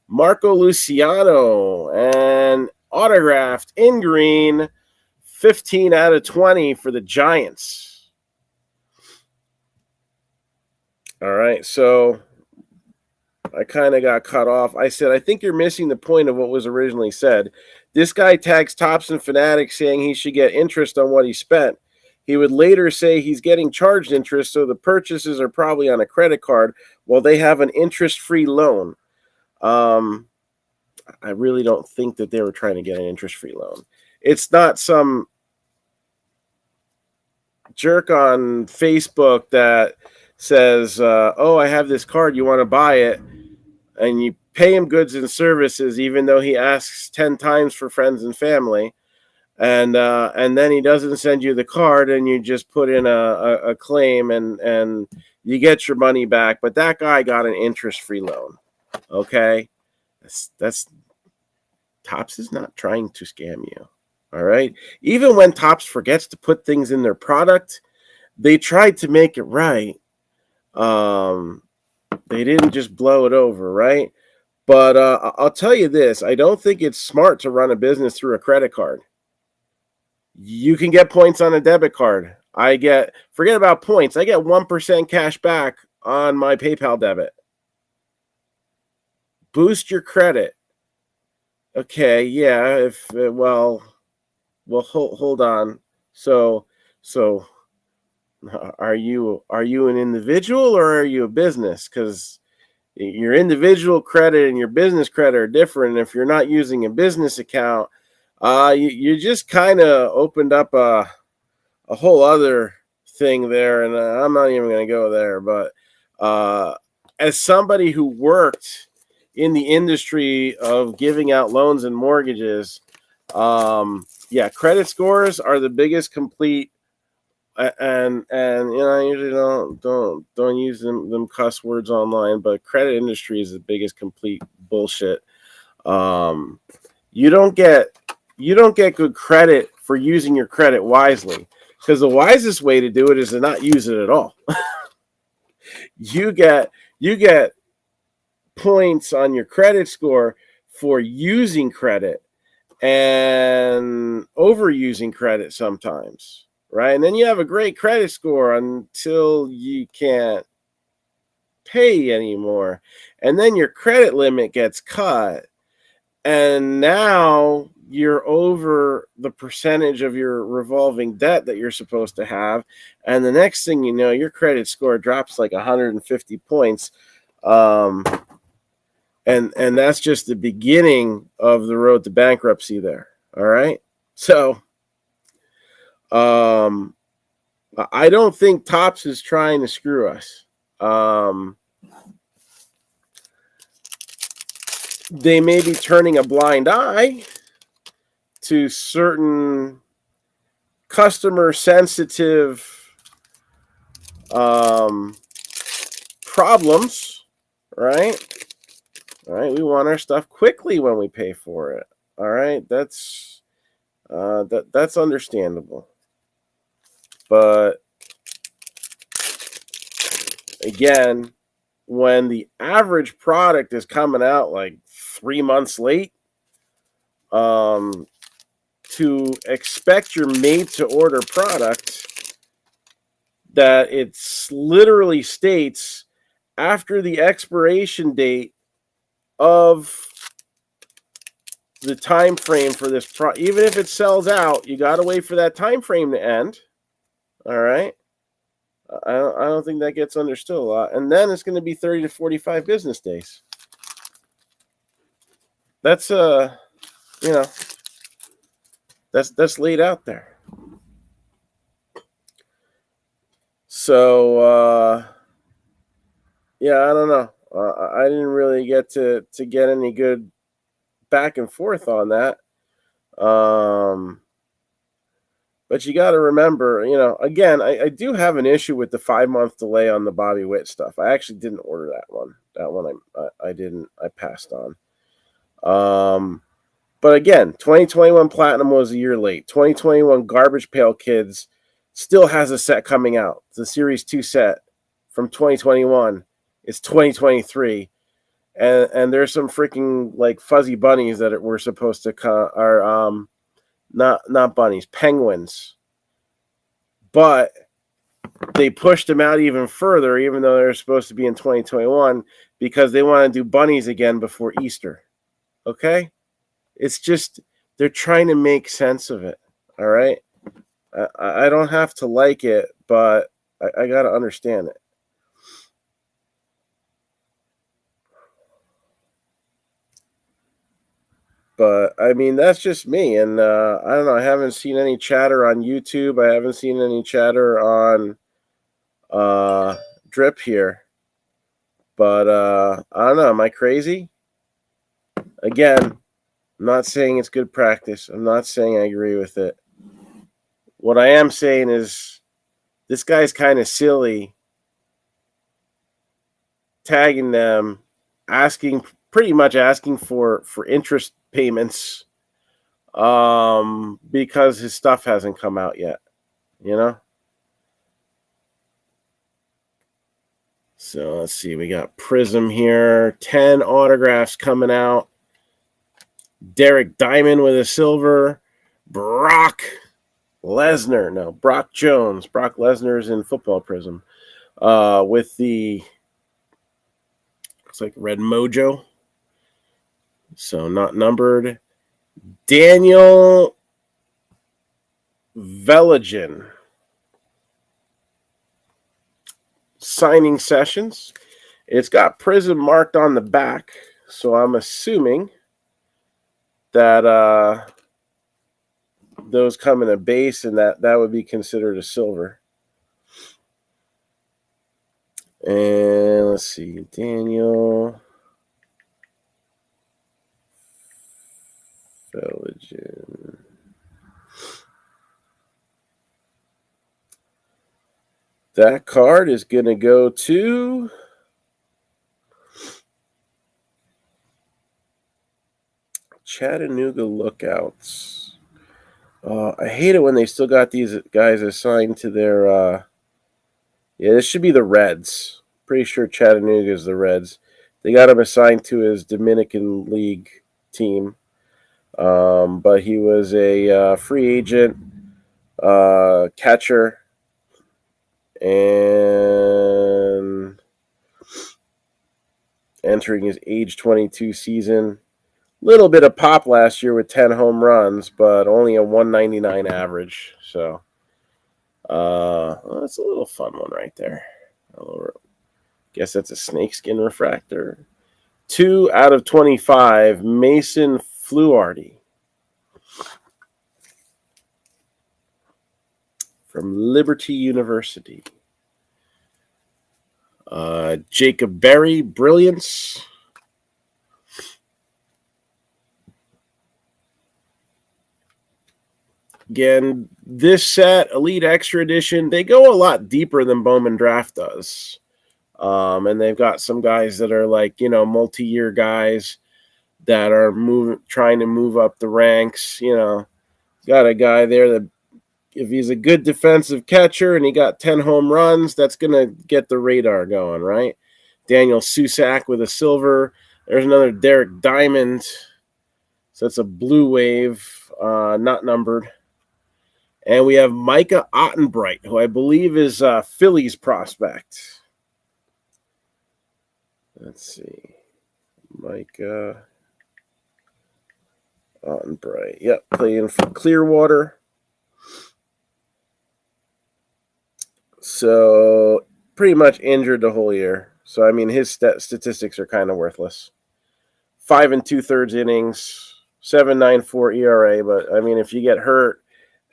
Marco Luciano and autographed in green, 15 out of 20 for the Giants. All right, so I kind of got cut off. I said, I think you're missing the point of what was originally said. This guy tags Topps and Fanatics saying he should get interest on what he spent. He would later say he's getting charged interest, so the purchases are probably on a credit card while they have an interest-free loan. I really don't think that they were trying to get an interest-free loan. It's not some jerk on Facebook that says, oh, I have this card, you want to buy it, and you pay him goods and services even though he asks 10 times for friends and family, and then he doesn't send you the card, and you just put in a claim, and you get your money back. But that guy got an interest-free loan. Okay? That's Topps is not trying to scam you. All right? Even when Topps forgets to put things in their product, they tried to make it right. They didn't just blow it over, right? But I'll tell you this. I don't think it's smart to run a business through a credit card. You can get points on a debit card. Forget about points. I get 1% cash back on my PayPal debit. Boost your credit. Okay, yeah, hold on. So are you an individual or are you a business? Because your individual credit and your business credit are different. And if you're not using a business account, you just kind of opened up a whole other thing there, and I'm not even going to go there. But as somebody who worked in the industry of giving out loans and mortgages, credit scores are the biggest complete. And I usually don't use them cuss words online, but credit industry is the biggest complete bullshit. You don't get good credit for using your credit wisely, because the wisest way to do it is to not use it at all. You get points on your credit score for using credit and overusing credit sometimes. Right? And then you have a great credit score until you can't pay anymore. And then your credit limit gets cut. And now you're over the percentage of your revolving debt that you're supposed to have. And the next thing you know, your credit score drops like 150 points. And that's just the beginning of the road to bankruptcy there. All right? So I don't think Topps is trying to screw us. They may be turning a blind eye to certain customer-sensitive problems, right? All right, we want our stuff quickly when we pay for it. All right, that's understandable. But again, when the average product is coming out like 3 months late, to expect your made-to-order product that it's literally states after the expiration date of the time frame for this even if it sells out, you got to wait for that time frame to end. All right. I don't think that gets understood a lot. And then it's going to be 30 to 45 business days. That's that's laid out there. So I don't know. I didn't really get to get any good back and forth on that. But you got to remember, again, I do have an issue with the 5-month delay on the Bobby Witt stuff. I actually didn't order that one. That one I didn't. I passed on. But again, 2021 Platinum was a year late. 2021 Garbage Pail Kids still has a set coming out. The Series 2 set from 2021. It's 2023. And there's some freaking like fuzzy bunnies that were supposed to come, are not bunnies, penguins. But they pushed them out even further, even though they're supposed to be in 2021, because they want to do bunnies again before Easter. Okay? It's just, they're trying to make sense of it. All right? I don't have to like it, but I got to understand it. But, I mean, that's just me. And I don't know. I haven't seen any chatter on YouTube. I haven't seen any chatter on Drip here. But I don't know. Am I crazy? Again, I'm not saying it's good practice. I'm not saying I agree with it. What I am saying is this guy's kind of silly tagging them, pretty much asking for interest payments because his stuff hasn't come out yet, So let's see. We got Prism here. 10 autographs coming out. Derek Diamond with a silver. Brock Lesnar. No, Brock Jones. Brock Lesnar's in Football Prism. With the, looks like red mojo. So not numbered. Daniel Veligen. Signing sessions. It's got Prism marked on the back. So I'm assuming that those come in a base, and that would be considered a silver. And let's see, Daniel Veligen. That card is going to go to Chattanooga Lookouts. I hate it when they still got these guys assigned to their... yeah, this should be the Reds. Pretty sure Chattanooga is the Reds. They got him assigned to his Dominican League team. But he was a free agent catcher. And entering his age 22 season. Little bit of pop last year with 10 home runs, but only a 199 average. So that's a little fun one right there. Guess that's a snakeskin refractor. 2 out of 25, Mason Fluharty from Liberty University. Jacob Berry, Brilliance. Again, this set, Elite Extra Edition, they go a lot deeper than Bowman Draft does. And they've got some guys that are like, multi-year guys that are trying to move up the ranks. Got a guy there that, if he's a good defensive catcher and he got 10 home runs, that's going to get the radar going, right? Daniel Susac with a silver. There's another Derek Diamond. So it's a blue wave, not numbered. And we have Micah Ottenbright, who I believe is Phillies prospect. Let's see. Micah Ottenbright. Yep, playing for Clearwater. So pretty much injured the whole year. So, I mean, his statistics are kind of worthless. 5 2/3 innings, 7.94 ERA. But, I mean, if you get hurt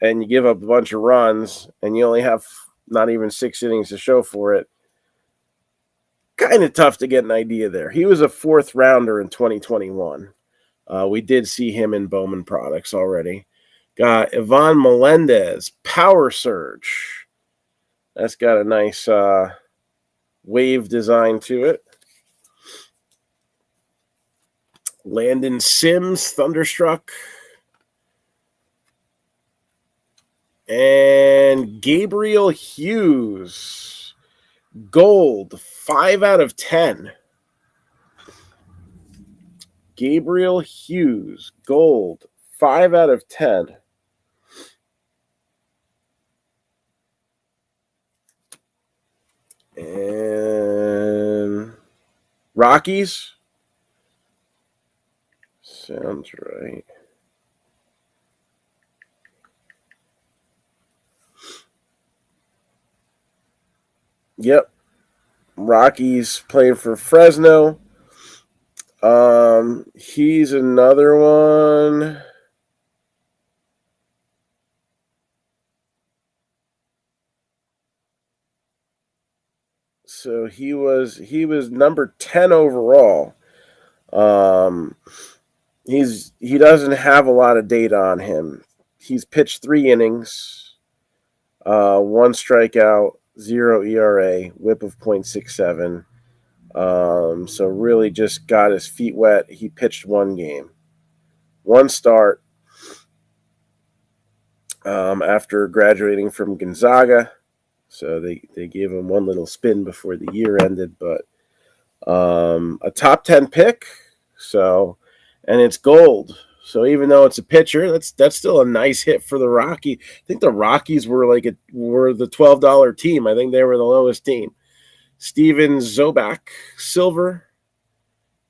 and you give up a bunch of runs and you only have not even 6 innings to show for it, kind of tough to get an idea there. He was a 4th rounder in 2021. We did see him in Bowman products already. Got Ivan Melendez, Power Surge. That's got a nice wave design to it. Landon Sims, Thunderstruck. And Gabriel Hughes, Gold, 5 out of 10. Gabriel Hughes, Gold, 5 out of 10. And Rockies. Sounds right. Yep. Rockies playing for Fresno. He's another one. So he was number 10 overall. He doesn't have a lot of data on him. He's pitched 3 innings, 1 strikeout, 0 ERA, WHIP of .67. So really just got his feet wet. He pitched 1 game, 1 start after graduating from Gonzaga. So they gave him 1 little spin before the year ended, but a top 10 pick. So, and it's gold. So even though it's a pitcher, that's still a nice hit for the Rockies. I think the Rockies were were the $12 team. I think they were the lowest team. Steven Zobak, silver,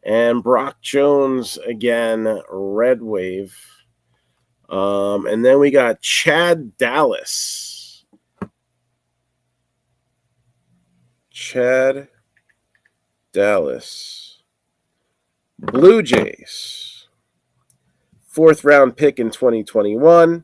and Brock Jones again, red wave. And then we got Chad Dallas. Chad Dallas. Blue Jays. 4th round pick in 2021.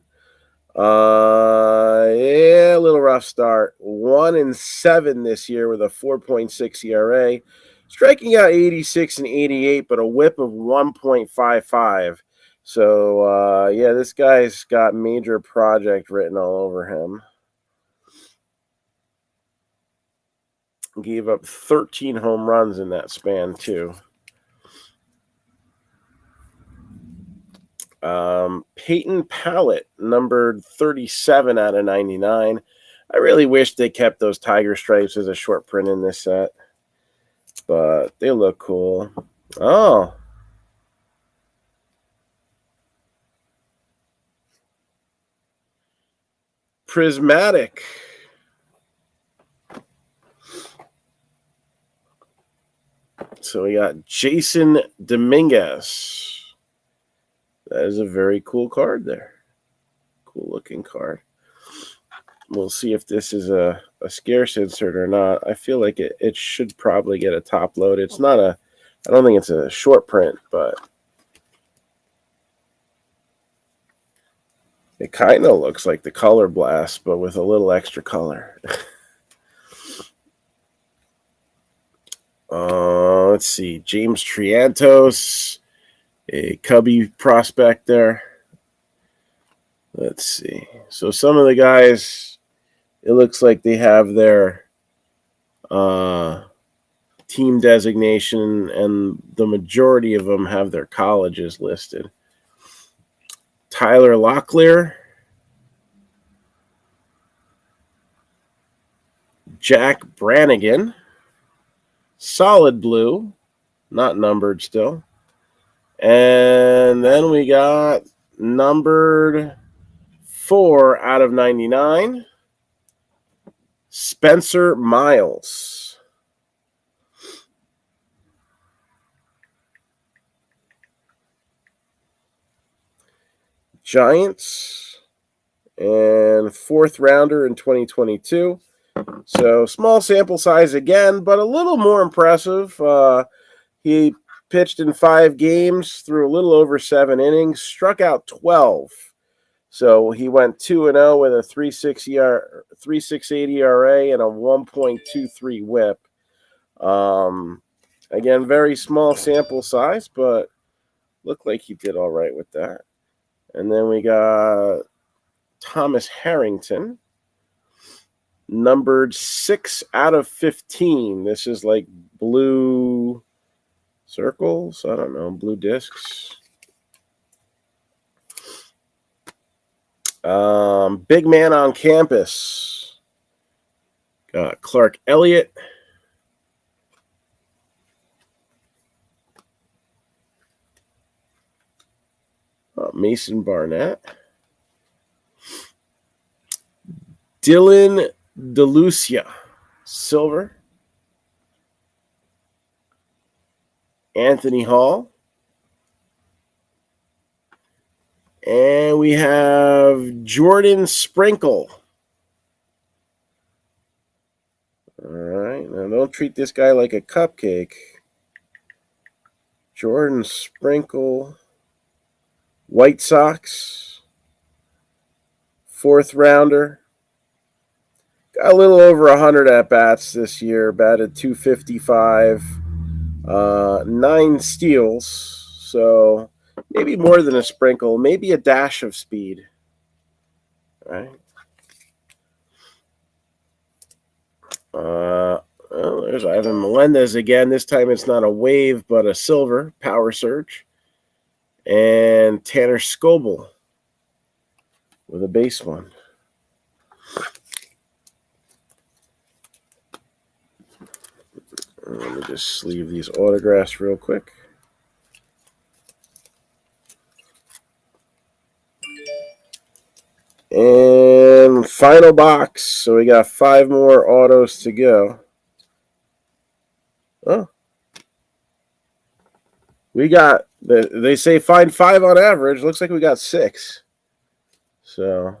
A little rough start. 1-7 this year with a 4.6 ERA. Striking out 86 and 88, but a whip of 1.55. So, this guy's got major project written all over him. Gave up 13 home runs in that span, too. Peyton Pallett, numbered 37 out of 99. I really wish they kept those tiger stripes as a short print in this set, but they look cool. Oh. Prismatic. So we got Jason Dominguez. That is a very cool card there. Cool looking card. We'll see if this is a scarce insert or not. I feel like it should probably get a top load. It's not I don't think it's a short print, but it kind of looks like the Color Blast, but with a little extra color. Let's see. James Triantos, a Cubby prospect there. Let's see. So some of the guys, it looks like they have their team designation, and the majority of them have their colleges listed. Tyler Locklear, Jack Brannigan, solid blue, not numbered still. And then we got numbered 4 out of 99, Spencer Miles. Giants, and 4th rounder in 2022. So small sample size again, but a little more impressive. He pitched in 5 games through a little over 7 innings, struck out 12. So he went 2-0 with a 3.68 ERA and a 1.23 WHIP. Again, very small sample size, but looked like he did all right with that. And then we got Thomas Harrington. Numbered 6 out of 15. This is like blue circles. I don't know, blue discs. Big man on campus. Got Clark Elliott. Mason Barnett. Dylan DeLucia, silver. Anthony Hall. And we have Jordan Sprinkle. All right. Now, don't treat this guy like a cupcake. Jordan Sprinkle. White Sox. 4th rounder. Got a little over 100 at-bats this year. Batted .255. 9 steals. So maybe more than a sprinkle. Maybe a dash of speed. All right. Well, there's Ivan Melendez again. This time it's not a wave, but a silver power surge. And Tanner Scoble with a base one. Let me just sleeve these autographs real quick. And final box. So we got 5 more autos to go. Oh. We got, they say find 5 on average. Looks like we got 6. So.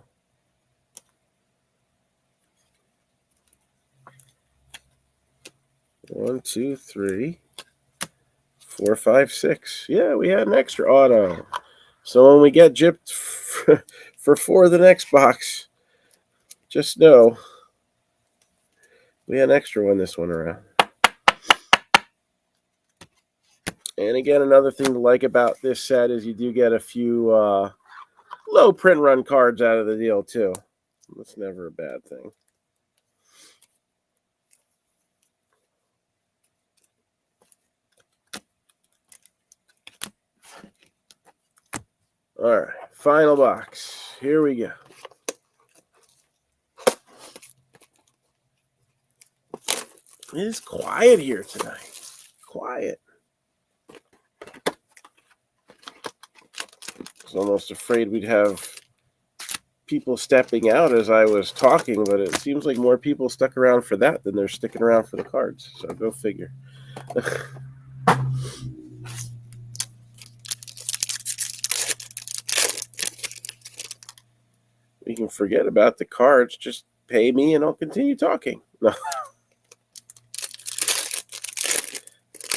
One, two, 3, 4, 5, 6. Yeah, we had an extra auto. So when we get gypped for 4 the next box, just know we had an extra one this one around. And again, another thing to like about this set is you do get a few low print run cards out of the deal too. That's never a bad thing. All right, final box. Here we go. It is quiet here tonight. Quiet. I was almost afraid we'd have people stepping out as I was talking, but it seems like more people stuck around for that than they're sticking around for the cards. So go figure. We can forget about the cards. Just pay me and I'll continue talking. No.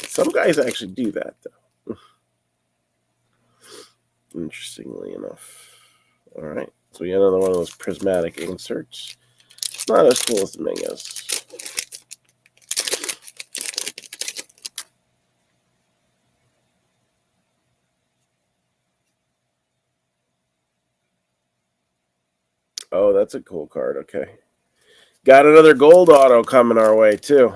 Some guys actually do that, though. Interestingly enough. All right. So we got another one of those prismatic inserts. Not as cool as the Mingus. Oh, that's a cool card. Okay. Got another gold auto coming our way, too.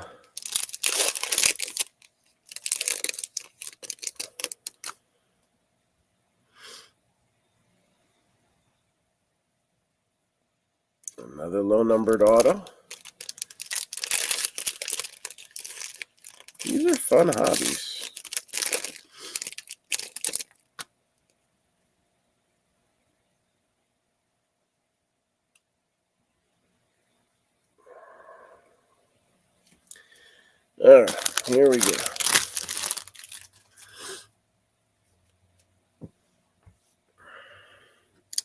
Another low-numbered auto. These are fun hobbies. All right, here we go.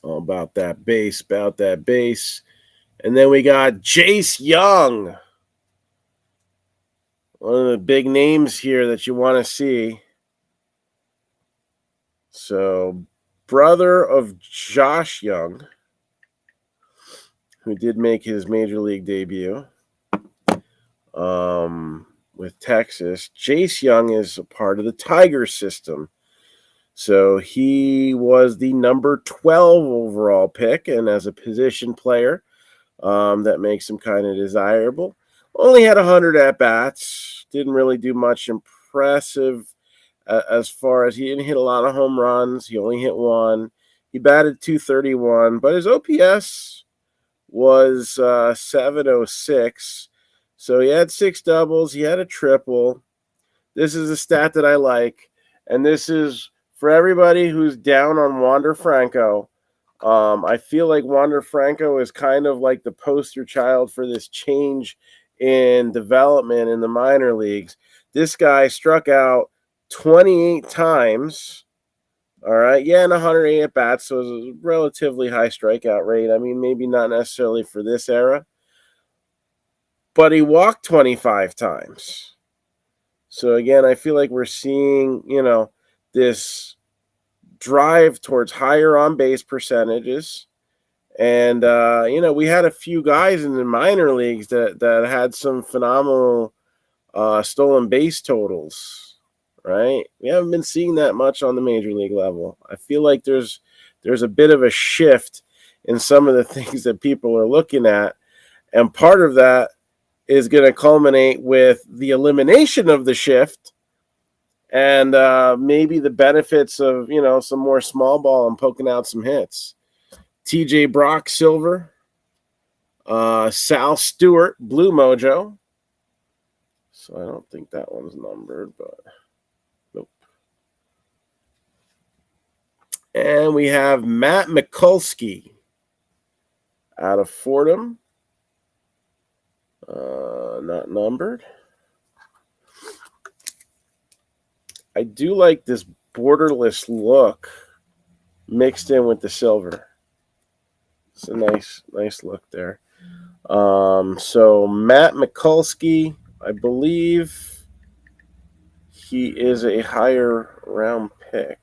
All about that base, And then we got Jace Young. One of the big names here that you want to see. So, brother of Josh Young, who did make his major league debut with Texas. Jace Young is a part of the Tiger system. So he was the number 12 overall pick, and as a position player, that makes him kind of desirable. Only had 100 at-bats. Didn't really do much impressive as far as he didn't hit a lot of home runs. He only hit one. He batted .231, but his OPS was 706. So he had 6 doubles. He had a triple. This is a stat that I like, and this is for everybody who's down on Wander Franco. I feel like Wander Franco is kind of like the poster child for this change in development in the minor leagues. This guy struck out 28 times. All right. Yeah, and 108 at bats, so it was a relatively high strikeout rate. I mean, maybe not necessarily for this era, but he walked 25 times. So again, I feel like we're seeing, this drive towards higher on-base percentages. And, we had a few guys in the minor leagues that had some phenomenal stolen base totals, right? We haven't been seeing that much on the major league level. I feel like there's a bit of a shift in some of the things that people are looking at. And part of that is going to culminate with the elimination of the shift and maybe the benefits of, some more small ball and poking out some hits. TJ Brock, silver. Sal Stewart, blue mojo. So I don't think that one's numbered, but nope. And we have Matt Mikulski out of Fordham. Not numbered. I do like this borderless look mixed in with the silver. It's a nice look there. So Matt Mikulski, I believe he is a higher round pick.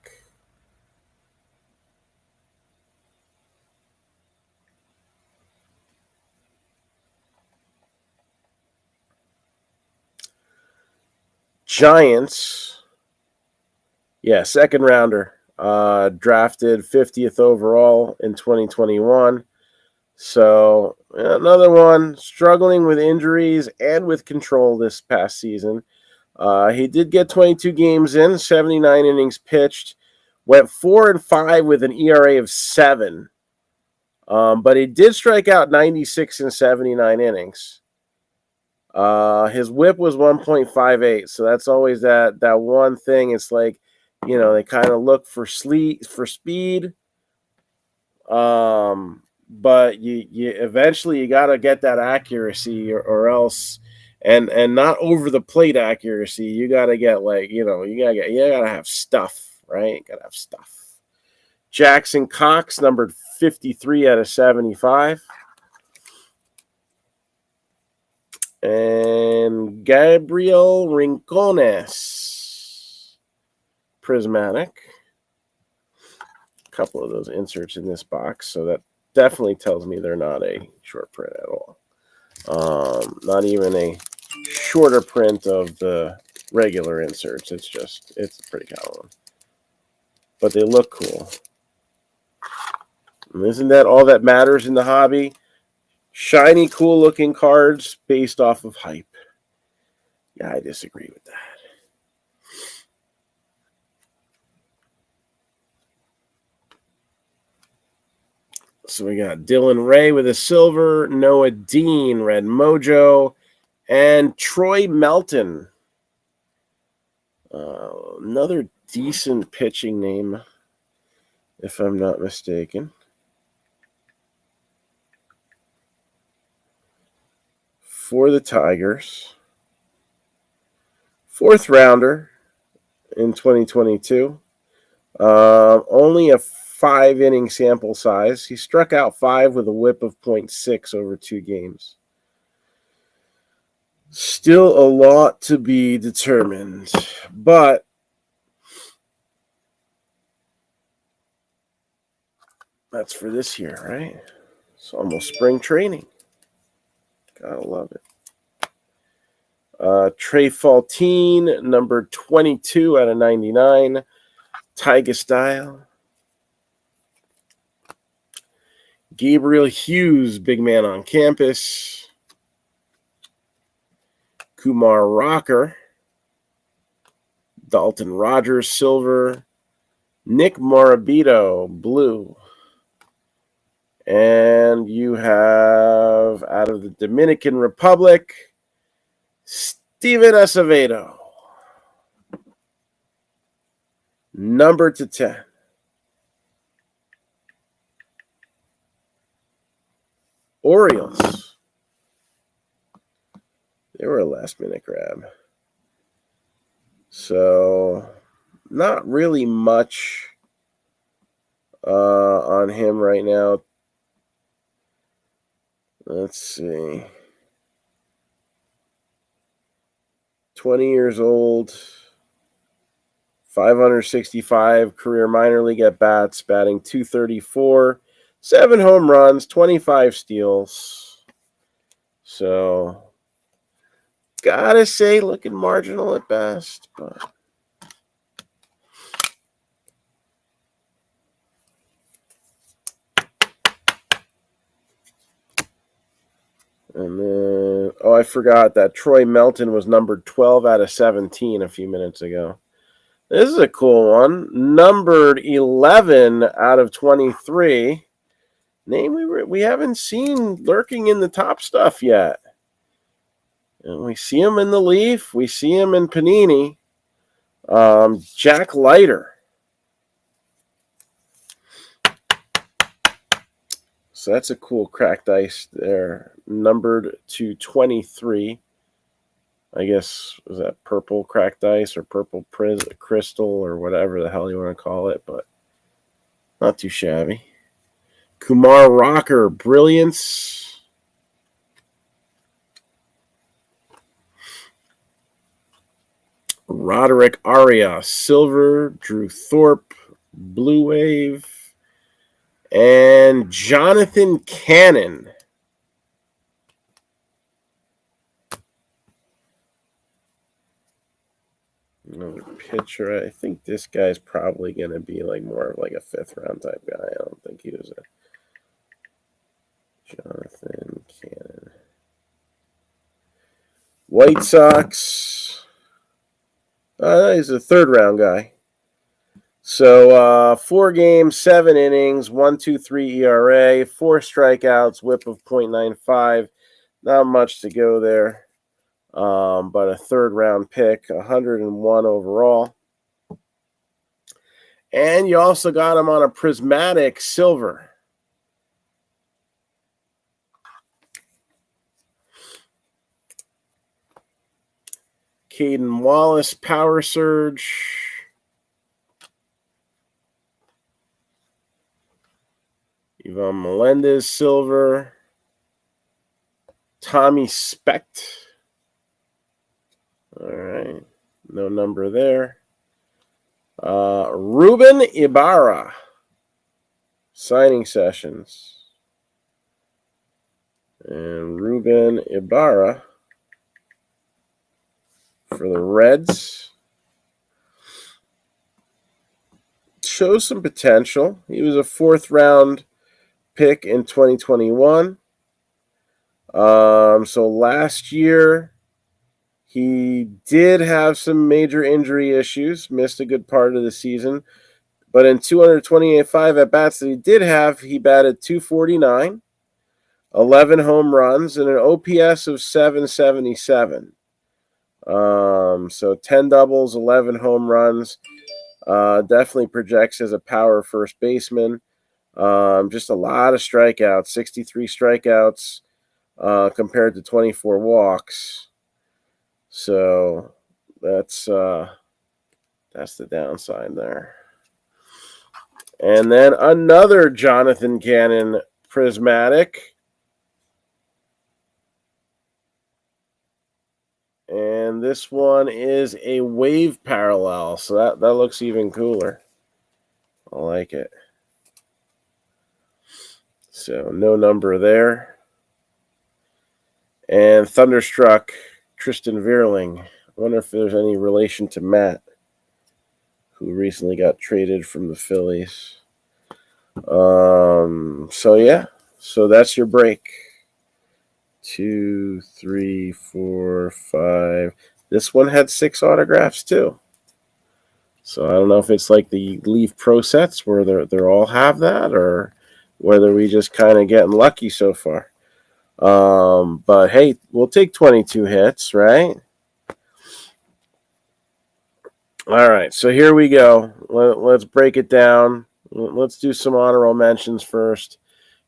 Giants, yeah, second rounder, drafted 50th overall in 2021. So another one struggling with injuries and with control this past season. He did get 22 games in, 79 innings pitched, went 4-5 with an ERA of 7. But he did strike out 96 in 79 innings. His whip was 1.58, so that's always that one thing. It's like, they kind of look for speed. But you eventually you got to get that accuracy or else, and not over the plate accuracy. You got to get you got to have stuff, right? Got to have stuff. Jackson Cox, numbered 53 out of 75. And Gabriel Rincones, prismatic. A couple of those inserts in this box, so that definitely tells me they're not a short print at all. Not even a shorter print of the regular inserts. It's a pretty common one. But they look cool. And isn't that all that matters in the hobby? Shiny, cool-looking cards based off of hype. Yeah, I disagree with that. So we got Dylan Ray with a silver, Noah Dean, red mojo, and Troy Melton. Another decent pitching name, if I'm not mistaken. For the Tigers. 4th rounder in 2022. Only a 5-inning sample size. He struck out 5 with a whip of 0.6 over 2 games. Still a lot to be determined, but that's for this year, right? It's almost spring training. Gotta love it. Trey Faltine, number 22 out of 99. Tyga Style. Gabriel Hughes, big man on campus. Kumar Rocker. Dalton Rogers, silver. Nick Morabito, blue. And you have, out of the Dominican Republic, Steven Acevedo. Number to 10. Orioles. They were a last-minute grab. So, not really much on him right now. Let's see. 20 years old. 565 career minor league at bats, batting .234. 7 home runs, 25 steals. So, gotta say, looking marginal at best. But and then, I forgot that Troy Melton was numbered 12 out of 17 a few minutes ago. This is a cool one. Numbered 11 out of 23. Name we haven't seen lurking in the top stuff yet. And we see him in the Leaf. We see him in Panini. Jack Leiter. So that's a cool cracked ice there. Numbered to 23. I guess, was that purple cracked ice or purple crystal or whatever the hell you want to call it, but not too shabby. Kumar Rocker, brilliance. Roderick Arias, silver. Drew Thorpe, blue wave. And Jonathan Cannon. Another pitcher. I think this guy's probably going to be like more of like a 5th round type guy. I don't think he was a Jonathan Cannon. White Sox. He's a 3rd round guy. So 4 games, 7 innings, 1.23 ERA, 4 strikeouts, whip of .95. Not much to go there. But a 3rd round pick, 101 overall. And you also got him on a prismatic silver. Caden Wallace, power surge. Ivan Melendez, silver. Tommy Specht. All right. No number there. Ruben Ibarra. Signing sessions. And Ruben Ibarra for the Reds. Shows some potential. He was a 4th round pick in 2021. So last year, he did have some major injury issues, missed a good part of the season. But in 228.5 at-bats that he did have, he batted .249, 11 home runs, and an OPS of .777. So 10 doubles, 11 home runs. Definitely projects as a power first baseman. Just a lot of strikeouts, 63 strikeouts compared to 24 walks. So that's the downside there. And then another Jonathan Cannon prismatic. And this one is a wave parallel. So that looks even cooler. I like it. So no number there. And Thunderstruck, Tristan Vierling. I wonder if there's any relation to Matt. who recently got traded from the Phillies. So yeah, so that's your break. 2, 3, 4, 5. This one had 6 autographs too. So I don't know if it's like the Leaf Pro sets where they're all have that, or whether we just kind of getting lucky so far. But hey, we'll take 22 hits, right? All right, so here we go. Let's break it down. Let's do some honorable mentions first.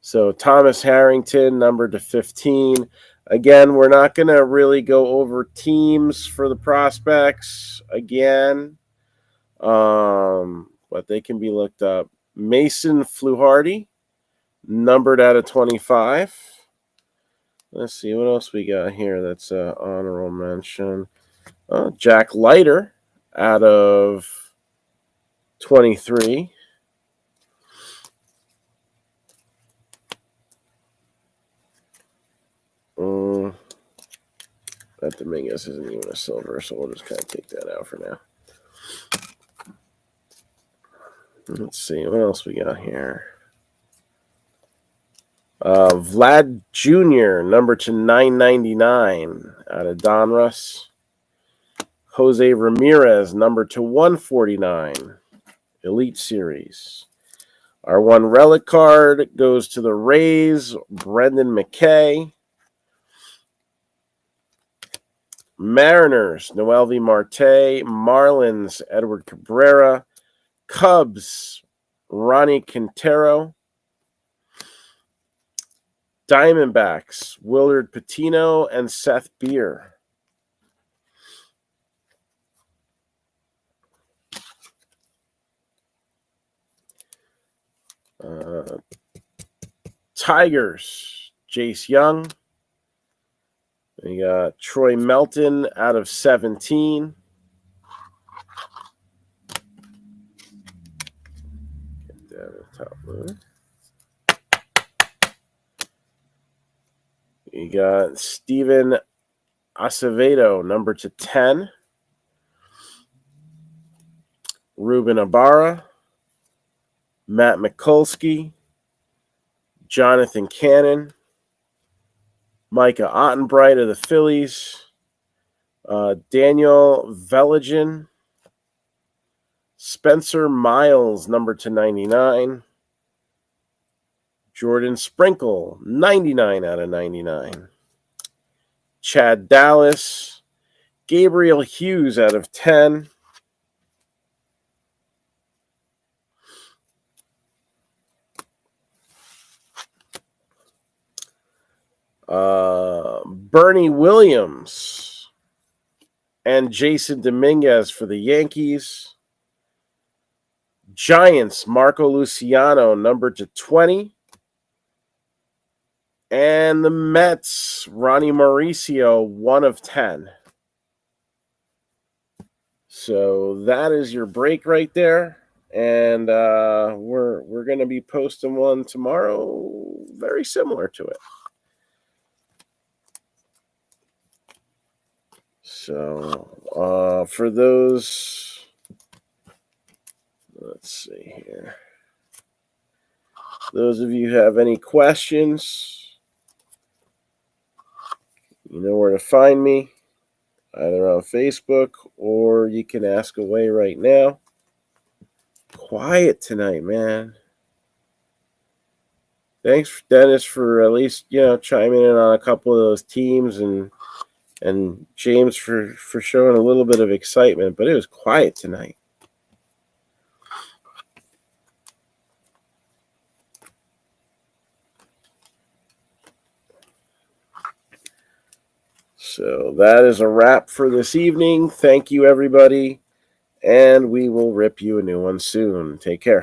So Thomas Harrington, number to 15. Again, we're not going to really go over teams for the prospects again, but they can be looked up. Mason Fluharty, numbered out of 25. Let's see what else we got here. That's an honorable mention. Jack Leiter out of 23. That Dominguez isn't even a silver, so we'll just kind of take that out for now. Let's see what else we got here. Vlad Jr., number to 999 out of Donruss. Jose Ramirez, number to 149, Elite Series. Our one relic card goes to the Rays, Brendan McKay. Mariners, Noelvi Marte. Marlins, Edward Cabrera. Cubs, Ronnie Quintero. Diamondbacks, Willard Patino and Seth Beer. Tigers, Jace Young. We got Troy Melton out of 17. Get that at the top load. You got Steven Acevedo, number to 10. Ruben Ibarra. Matt Mikulski. Jonathan Cannon. Micah Ottenbright of the Phillies. Daniel Veligan. Spencer Miles, number to 99. Jordan Sprinkle, 99 out of 99. Chad Dallas. Gabriel Hughes out of 10. Bernie Williams and Jason Dominguez for the Yankees. Giants, Marco Luciano, number to 20. And the Mets, Ronnie Mauricio, 1 of 10. So that is your break right there. And we're going to be posting one tomorrow very similar to it. So for those, let's see here. Those of you who have any questions, you know where to find me, either on Facebook or you can ask away right now. Quiet tonight, man. Thanks, Dennis, for at least, chiming in on a couple of those teams, and James for showing a little bit of excitement, but it was quiet tonight. So that is a wrap for this evening. Thank you, everybody, and we will rip you a new one soon. Take care.